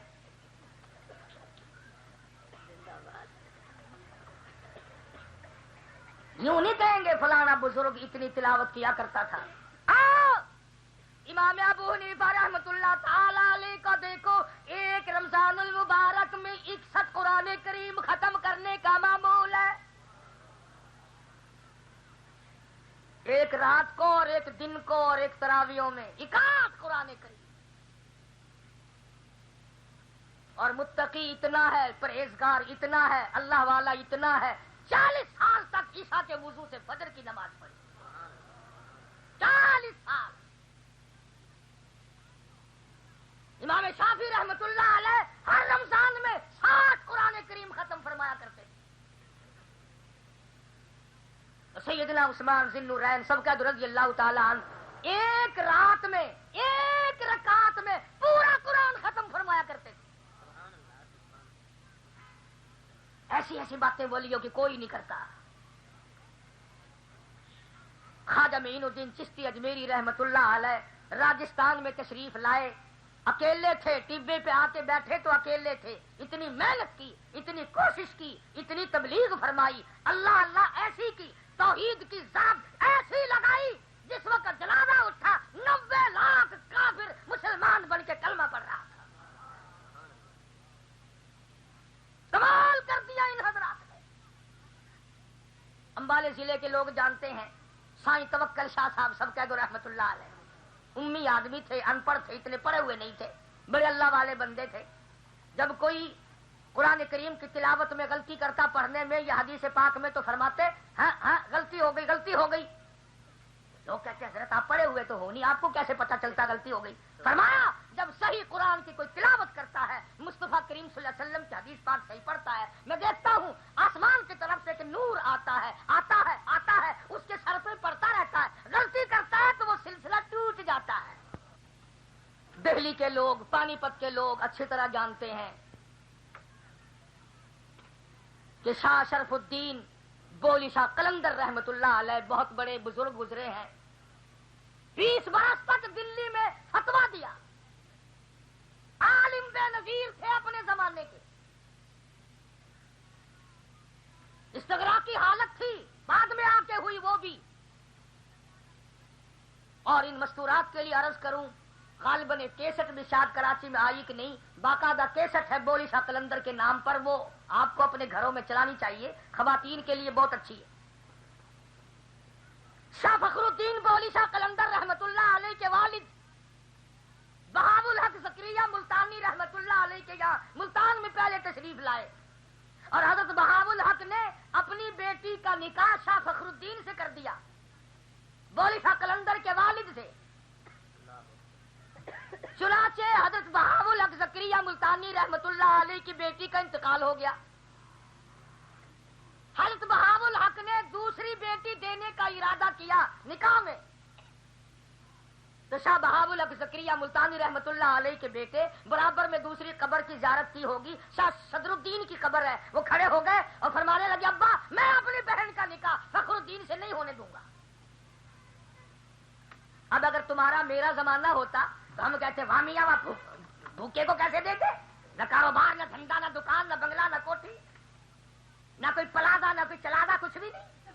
یوں نہیں کہیں گے فلانا بزرگ اتنی تلاوت کیا کرتا تھا. امام ابو حنیفہ رحمۃ اللہ تعالی علیہ کا دیکھو, ایک رمضان المبارک میں 61 قرآن کریم ختم کرنے کا معمول ہے. ایک رات کو اور ایک دن کو اور ایک تراویحوں میں 61 قرآن کریم. اور متقی اتنا ہے, پرہیزگار اتنا ہے, اللہ والا اتنا ہے, 40 سال تک عشاء کے وضو سے فجر کی نماز پڑھی. 40 سال. امام شافعی رحمت اللہ علیہ ہر رمضان میں 60 قرآن کریم ختم فرمایا کرتے تھے. سیدنا عثمان ذی النورین سب کا رضی اللہ تعالی عنہ ایک رات میں ایک رکعت میں پورا قرآن ختم فرمایا کرتے تھے. ایسی ایسی باتیں بولیو کہ کوئی نہیں کرتا. خواجہ معین الدین چشتی اجمیری رحمت اللہ علیہ راجستھان میں تشریف لائے, اکیلے تھے, ٹبے پہ آتے بیٹھے تو اکیلے تھے. اتنی محنت کی, اتنی کوشش کی, اتنی تبلیغ فرمائی, اللہ اللہ ایسی کی, توحید کی ذات ایسی لگائی, جس وقت جنازہ اٹھا 90 لاکھ کافر مسلمان بن کے کلمہ پڑھ رہا تھا. کمال کر دیا ان حضرات نے. امبالے ضلع کے لوگ جانتے ہیں, سائیں توکل شاہ صاحب سب کہہ دو رحمت اللہ علیہ. امی آدمی تھے, ان پڑھ تھے, اتنے پڑھے ہوئے نہیں تھے, بڑے اللہ والے بندے تھے. جب کوئی قرآن کریم کی تلاوت میں غلطی کرتا پڑھنے میں یا حدیث پاک میں تو فرماتے ہاں غلطی ہو گئی, غلطی ہو گئی. لوگ کہتے ہیں حضرت آپ پڑھے ہوئے تو ہو نہیں, آپ کو کیسے پتا چلتا غلطی ہو گئی. فرمایا جب صحیح قرآن کی کوئی تلاوت کرتا ہے, مصطفیٰ کریم صلی اللہ علیہ وسلم کی حدیث پاک صحیح پڑھتا ہے, میں دیکھتا ہوں آسمان کی طرف سے کہ نور آتا ہے, آتا ہے, آتا ہے, اس کے سر پہ پڑتا رہتا ہے. غلطی کرتا ہے تو وہ سلسلہ ٹوٹ جاتا ہے. دہلی کے لوگ, پانی پت کے لوگ اچھی طرح جانتے ہیں کہ شاہ شرف الدین بولی شاہ قلندر رحمت اللہ علیہ بہت بڑے بزرگ گزرے ہیں. 20 برس تک دلی میں فتوا دیا, عالم بے نظیر تھے اپنے زمانے کے. استغراق کی حالت تھی, بعد میں آ کے ہوئی وہ بھی. اور ان مستورات کے لیے عرض کروں, غالباً کیسٹ بھی شاید کراچی میں آئی کہ نہیں, باقاعدہ کیسٹ ہے بولی شاہ قلندر کے نام پر, وہ آپ کو اپنے گھروں میں چلانی چاہیے, خواتین کے لیے بہت اچھی ہے. شاہ فخر الدین بولی شاہ قلندر رحمت اللہ علیہ کے والد بہاء الحق زکریا ملتانی رحمت اللہ علیہ کے یہاں ملتان میں پہلے تشریف لائے, اور حضرت بہاء الحق نے اپنی بیٹی کا نکاح شاہ فخر الدین سے کر دیا, بولی شاہ قلندر کے والد سے. چنانچہ حضرت بہاء الحق زکریا ملتانی رحمت اللہ علیہ کی بیٹی کا انتقال ہو گیا. حضرت بہاء الحق نے دوسری بیٹی دینے کا ارادہ کیا نکاح میں, تو شاہ بہاء الحق زکریا ملتانی رحمت اللہ علیہ کے بیٹے برابر میں دوسری قبر کی زیارت کی ہوگی, شاہ صدر الدین کی قبر ہے, وہ کھڑے ہو گئے اور فرمانے لگے ابا میں اپنی بہن کا نکاح فخر الدین سے نہیں ہونے دوں گا. اب اگر تمہارا میرا زمانہ ہوتا تو ہم کہتے وامیہ بھوکے کو کیسے دیتے, نہ کاروبار, نہ دھندا, نہ دکان, نہ بنگلہ, نہ کوٹھی, نہ کوئی پلازا, نہ کوئی چلازا, کچھ بھی نہیں,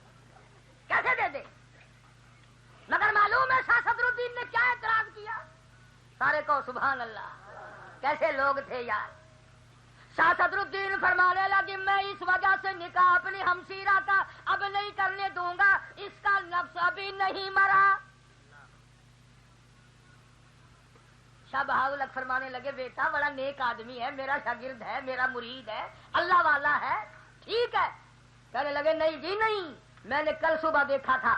کیسے دے دے. مگر معلوم ہے شاہ صدر الدین نے کیا اعتراض کیا, سارے کو سبحان اللہ, کیسے لوگ تھے یار. شاہ صدر الدین فرمانے لگے میں اس وجہ سے نکاح اپنی ہمشیرہ کا اب نہیں کرنے دوں گا, اس کا نفس ابھی نہیں مرا. شاہ بہاء الحق فرمانے لگے بیٹا بڑا نیک آدمی ہے, میرا شاگرد ہے, میرا مرید ہے, اللہ والا ہے, ٹھیک ہے. کہنے لگے نہیں جی نہیں, میں نے کل صبح دیکھا تھا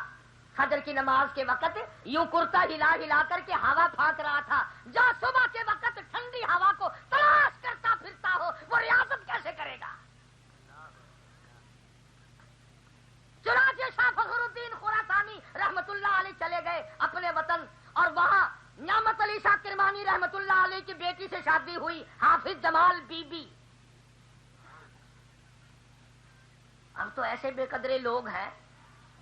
فجر کی نماز کے وقت یوں کرتا ہلا ہلا کر کے ہوا پھانک رہا تھا. جو صبح کے وقت ٹھنڈی ہوا کو تلاش کرتا پھرتا ہو وہ ریاضت کیسے کرے گا؟ چنانچہ شاہ فخر الدین خراسانی رحمت اللہ علیہ چلے گئے اپنے وطن، اور وہاں نعمت علی شاہ کرمانی رحمت اللہ علیہ کی بیٹی سے شادی ہوئی، حافظ جمال بی بی. اب تو ایسے بے قدرے لوگ ہیں.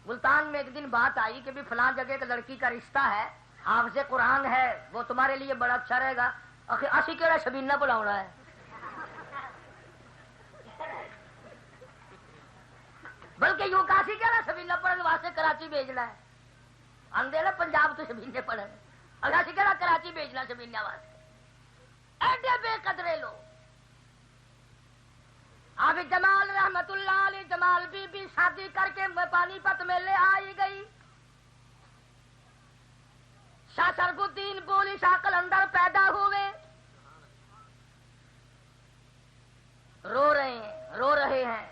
ملتان میں ایک دن بات آئی کہ بھی فلاں جگہ کے لڑکی کا رشتہ ہے، حافظ قرآن ہے، وہ تمہارے لیے بڑا اچھا رہے گا. اسی کہڑا شبینہ بلاؤنا ہے، بلکہ یوں کاسی کہڑا شبینہ پڑھنے واسطے کراچی بھیجنا ہے. آندے نا پنجاب تو شبینے پڑھے، اسی کہڑا کراچی بھیجنا شبینہ واسطے. ایڈے بے قدرے لوگ. اب جمال رحمت اللہ علیہ جمال بی بی شادی کر کے پانی پت میلے آئی گئی. شاہ شرف الدین بولی شاہ قلندر پیدا ہوئے، رو رہے ہیں.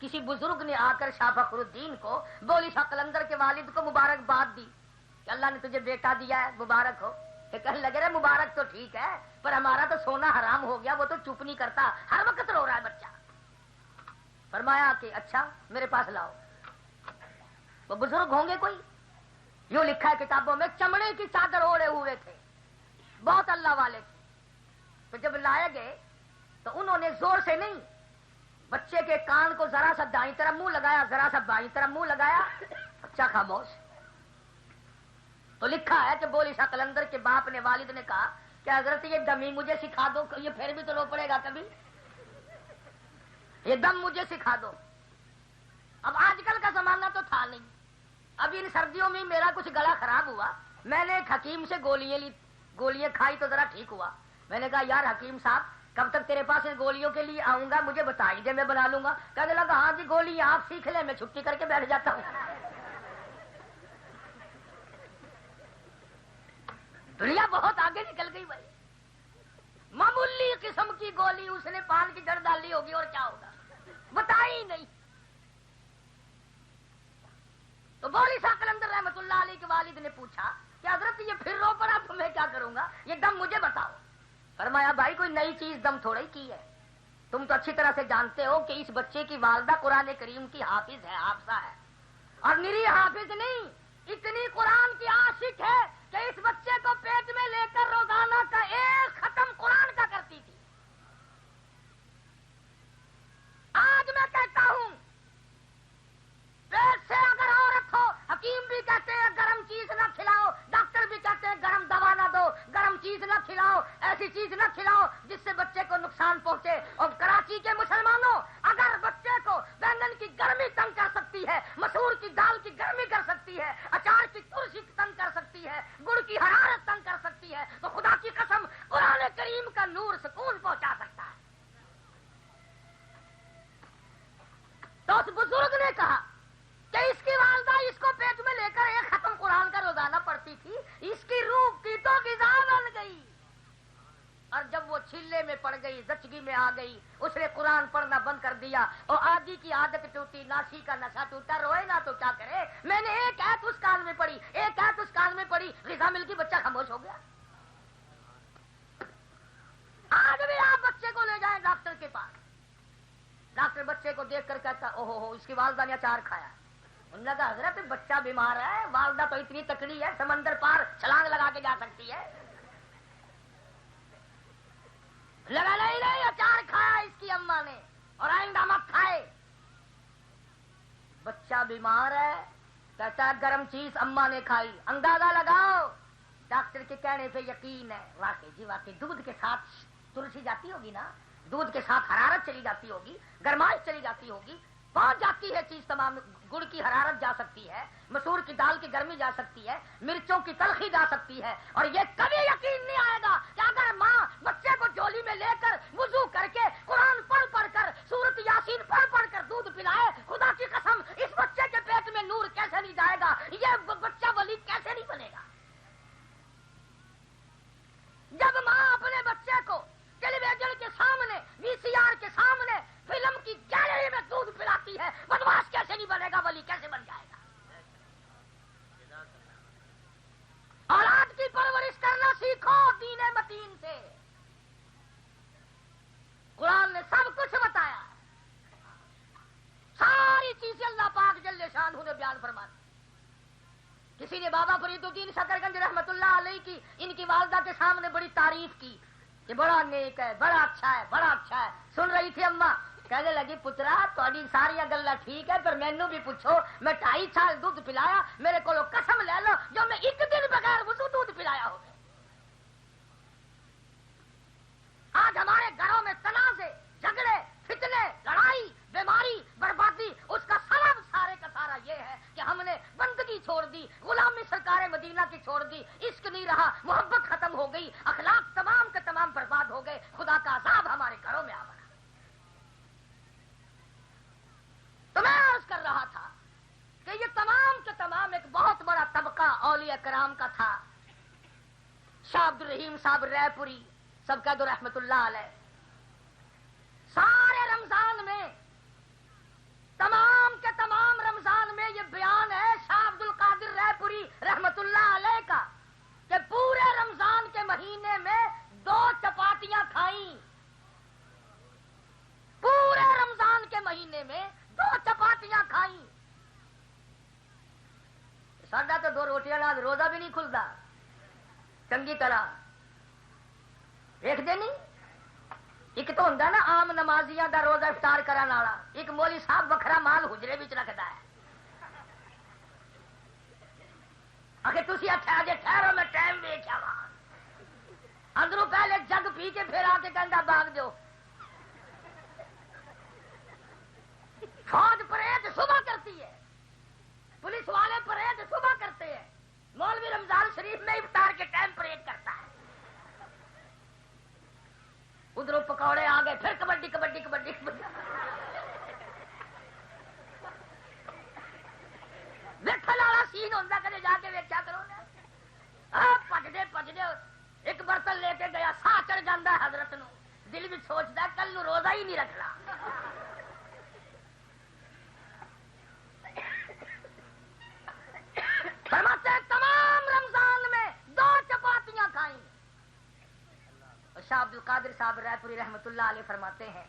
کسی بزرگ نے آ کر شاہ فخر الدین کو، بولی شاہ قلندر کے والد کو مبارکباد دی کہ اللہ نے تجھے بیٹا دیا ہے، مبارک ہو. کہ کہنے لگے رہے مبارک تو ٹھیک ہے، پر ہمارا تو سونا حرام ہو گیا، وہ تو چپ نہیں کرتا، ہر وقت رو رہا ہے بچہ. فرمایا کہ اچھا میرے پاس لاؤ. وہ بزرگ ہوں گے کوئی، یوں لکھا ہے کتابوں میں، چمڑے کی چادر اوڑے ہوئے تھے، بہت اللہ والے تھے. تو جب لائے گئے تو انہوں نے زور سے نہیں، بچے کے کان کو ذرا سا دائیں طرف منہ لگایا، ذرا سا بائیں طرف منہ لگایا، بچہ خاموش. تو لکھا ہے کہ بولی شاہ قلندر کے باپ نے، والد نے کہا کہ حضرت یہ دمی مجھے سکھا دو، یہ پھر بھی تو رو پڑے گا کبھی، یہ دم مجھے سکھا دو. اب آج کل کا زمانہ تو تھا نہیں. اب ان سردیوں میں میرا کچھ گلا خراب ہوا، میں نے ایک حکیم سے گولیاں کھائی تو ذرا ٹھیک ہوا. میں نے کہا یار حکیم صاحب کب تک تیرے پاس ان گولیوں کے لیے آؤں گا، مجھے بتائی دے میں بنا لوں گا. کہنے لگا ہاں جی گولی آپ سیکھ لیں، میں چھٹی کر کے بیٹھ جاتا ہوں. دنیا بہت آگے نکل گئی بھائی. معمولی قسم کی گولی اس نے پان کی جڑ ڈالی ہوگی اور کیا ہوگا بتائی نہیں. تو بولی شاہ قلندر رحمت اللہ علیہ کے والد نے پوچھا کہ حضرت یہ پھر رو پڑا تو میں کیا کروں گا، یہ دم مجھے بتاؤ. فرمایا بھائی کوئی نئی چیز دم تھوڑا ہی کی ہے، تم تو اچھی طرح سے جانتے ہو کہ اس بچے کی والدہ قرآن کریم کی حافظ ہے، حافظہ ہے. اور نری حافظ نہیں، اتنی قرآن کی عاشق ہے کہ اس بچے کو پیٹ میں لے کر روزانہ کا ایک ختم قرآن کا کرتی تھی. آج میں کہتا ہوں پیٹ سے اگر عورت ہو، حکیم بھی کہتے ہیں گرم چیز نہ کھلاؤ، ڈاکٹر بھی کہتے ہیں گرم دوا نہ دو، گرم چیز نہ کھلاؤ، ایسی چیز نہ کھلاؤ جس سے بچے کو نقصان پہنچے. اور کراچی کے مسلمانوں اگر بچے کو بینگن کی گرمی تنگ کر سکتی ہے، مسور کی دال کی گرمی کر سکتی ہے، اچار کی ترشی تنگ کر سکتی ہے، گڑ کی حرارت تنگ کر سکتی ہے، تو خدا کی قسم قرآن کریم کا نور سکون پہنچا سکتا ہے. تو اس بزرگ نے کہا کہ اس کی والدہ اس کو پیٹ میں لے کر ایک ختم قرآن کا روزانہ پڑھتی تھی، اس کی روح کی تو غذا بن گئی. اور جب وہ چھلے میں پڑ گئی، زچگی میں آ گئی، اس نے قرآن پڑھنا بند کر دیا، اور آدھی کی عادت ٹوٹی، ناشی کا نشہ ٹوٹا، روئے نہ تو کیا کرے. میں نے ایک آیت اس کان میں پڑھی، ایک آیت اس کان میں پڑھی، غذا مل کی بچہ خاموش ہو گیا. آج بھی آپ بچے کو لے جائیں ڈاکٹر کے پاس، ڈاکٹر بچے کو دیکھ کر کہتا اوہو اس کی والدہ نے اچار کھایا. انہوں نے کہا حضرت بچہ بیمار ہے، والدہ تو اتنی تکڑی ہے سمندر پار چھلانگ لگا کے جا سکتی ہے. لگا نہیں اچار کھایا اس کی اماں نے اور آئندہ مت کھائے. بچہ بیمار ہے، کہتا ہے گرم چیز اماں نے کھائی. اندازہ لگاؤ ڈاکٹر کے کہنے پہ یقین ہے. واقعی جی واقعی دودھ کے ساتھ تلسی جاتی ہوگی نا، دودھ کے ساتھ حرارت چلی جاتی ہوگی، گرمائش چلی جاتی ہوگی، پہنچ جاتی ہے چیز تمام. گڑ کی حرارت جا سکتی ہے، مسور کی دال کی گرمی جا سکتی ہے، مرچوں کی تلخی جا سکتی ہے. اور یہ کبھی یقین نہیں آئے گا کہ اگر ماں بچے کو جولی میں لے کر وضو کر کے قرآن پڑھ کر سورت یاسین پڑھ کر دودھ پلائے، خدا کی قسم اس بچے کے پیٹ میں نور کیسے نہیں جائے گا، یہ بچہ ولی کیسے نہیں بنے گا. جب ماں اپنے بچے کو ٹیلی ویژن کے سامنے، وی سی آر کے سامنے، فلم کی گیلری میں دودھ پلاتی ہے، بدماش کیسے نہیں بنے گا، ولی کیسے بن جائے گا. فرید الدین شکرگنج رحمت اللہ علیہ کی ان کی والدہ کے سامنے بڑی تعریف کی کہ بڑا نیک ہے، بڑا اچھا ہے، بڑا اچھا ہے. سن رہی تھی اماں، کہنے لگی پترا تھوڑی ساری گلا ٹھیک ہے پر مینو بھی پوچھو، میں 2.5 سال دودھ پلایا، میرے کو قسم لے لو جو میں ایک دن بغیر وضو دودھ پلایا ہو. آج ہمارے گھروں میں تنازع، جھگڑے، فتنے، لڑائی، بیماری، بربادی، اس کا سبب سارے کا سارا یہ ہے کہ ہم نے بندگی چھوڑ دی، غلامی سرکار مدینہ کی چھوڑ دی، عشق نہیں رہا، محبت ختم ہو گئی، اخلاق تمام کے تمام برباد ہو گئے، خدا کا عذاب ہمارے گھروں میں آ بنا. تو میں عرض کر رہا تھا کہ یہ تمام کے تمام ایک بہت بڑا طبقہ اولیاء کرام کا تھا. شاہ عبد الرحیم صاحب رائے پوری سب کہہ دو رحمت اللہ علیہ، سارے رمضان میں، تمام کے تمام رمضان میں یہ بیان ہے شاہ عبد القادر رائے پوری رحمت اللہ علیہ کا کہ پورے رمضان کے مہینے میں 2 چپاتیاں کھائیں. پورے رمضان کے مہینے میں 2 چپاتیاں کھائیں. ساڈا تو 2 روٹیاں نال روزہ بھی نہیں کھلتا چنگی طرح. دیکھتے نہیں، ایک تو ہوں نا عام نمازیاں دا روزہ افطار کرنے والا، ایک مولی صاحب وکھرا مال حجرے وچ رکھتا ہے. آخر تھی آخیا جی ٹھہرو میں ٹائم ویچا وا، اندروں پہلے جگ پی کے پھر آ کے کہندا باغ دو. فوج پریڈ صبح کرتی ہے، پولیس والے پریڈ صبح کرتے ہیں، مولوی رمضان شریف میں افطار کے ٹائم پریڈ کرتا ہے. ادھر پکوڑے آ گئے، پھر کبڈی کبڈی کبڈی کبڈی. ویکھن والا سین ہوتا، کدے جا کے ویکھیا کرو نا. پجدے پجدے ایک برتن لے کے گیا، سا چڑھ جاتا حضرت نو، دل بھی سوچتا کل نو روزہ ہی نہیں رکھنا. فرماتے ہیں تمام رمضان میں 2 چپاتیاں کھائیں. شاہ عبد القادر صاحب رائے پوری رحمت اللہ علیہ فرماتے ہیں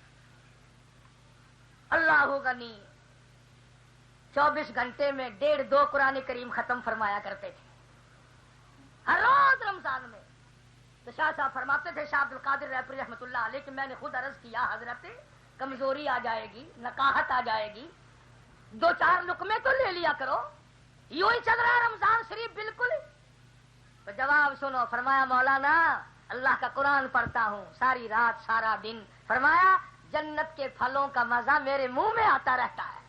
اللہ غنی 24 گھنٹے میں 1.5-2 قرآن کریم ختم فرمایا کرتے تھے ہر روز رمضان میں. تو شاہ صاحب فرماتے تھے شاہ عبد القادر رائے پوری رحمت اللہ علیہ کہ میں نے خود عرض کیا حضرت کمزوری آ جائے گی، نقاہت آ جائے گی، 2-4 لقمے تو لے لیا کرو، یوں ہی چل رہا ہے رمضان شریف بالکل. تو جواب سنو، فرمایا مولانا اللہ کا قرآن پڑھتا ہوں ساری رات سارا دن، فرمایا جنت کے پھلوں کا مزہ میرے منہ میں آتا رہتا ہے،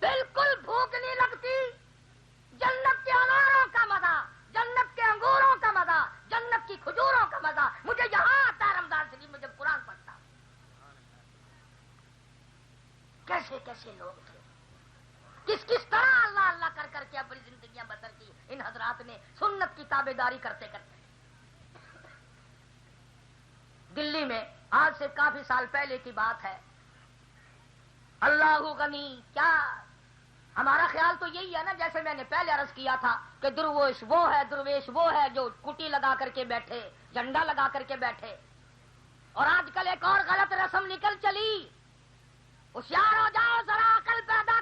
بالکل بھوک نہیں لگتی. جنت کے اناروں کا مزہ، جنت کے انگوروں کا مزہ، جنت کی کھجوروں کا مزہ مجھے یہاں آتا ہے رمضان شریف میں جب قرآن پڑھتا ہوں. کیسے کیسے لوگ تھے، کس طرح اللہ اللہ کر کر کے اپنی زندگیاں بسر کی ان حضرات نے سنت کی تابعداری کرتے کرتے. دلی میں آج سے کافی سال پہلے کی بات ہے، اللہ غنی، کیا ہمارا خیال تو یہی ہے نا جیسے میں نے پہلے عرض کیا تھا کہ درویش وہ ہے جو کٹی لگا کر کے بیٹھے، جھنڈا لگا کر کے بیٹھے. اور آج کل ایک اور غلط رسم نکل چلی، ہوشیار ہو جاؤ ذرا، عقل پیدا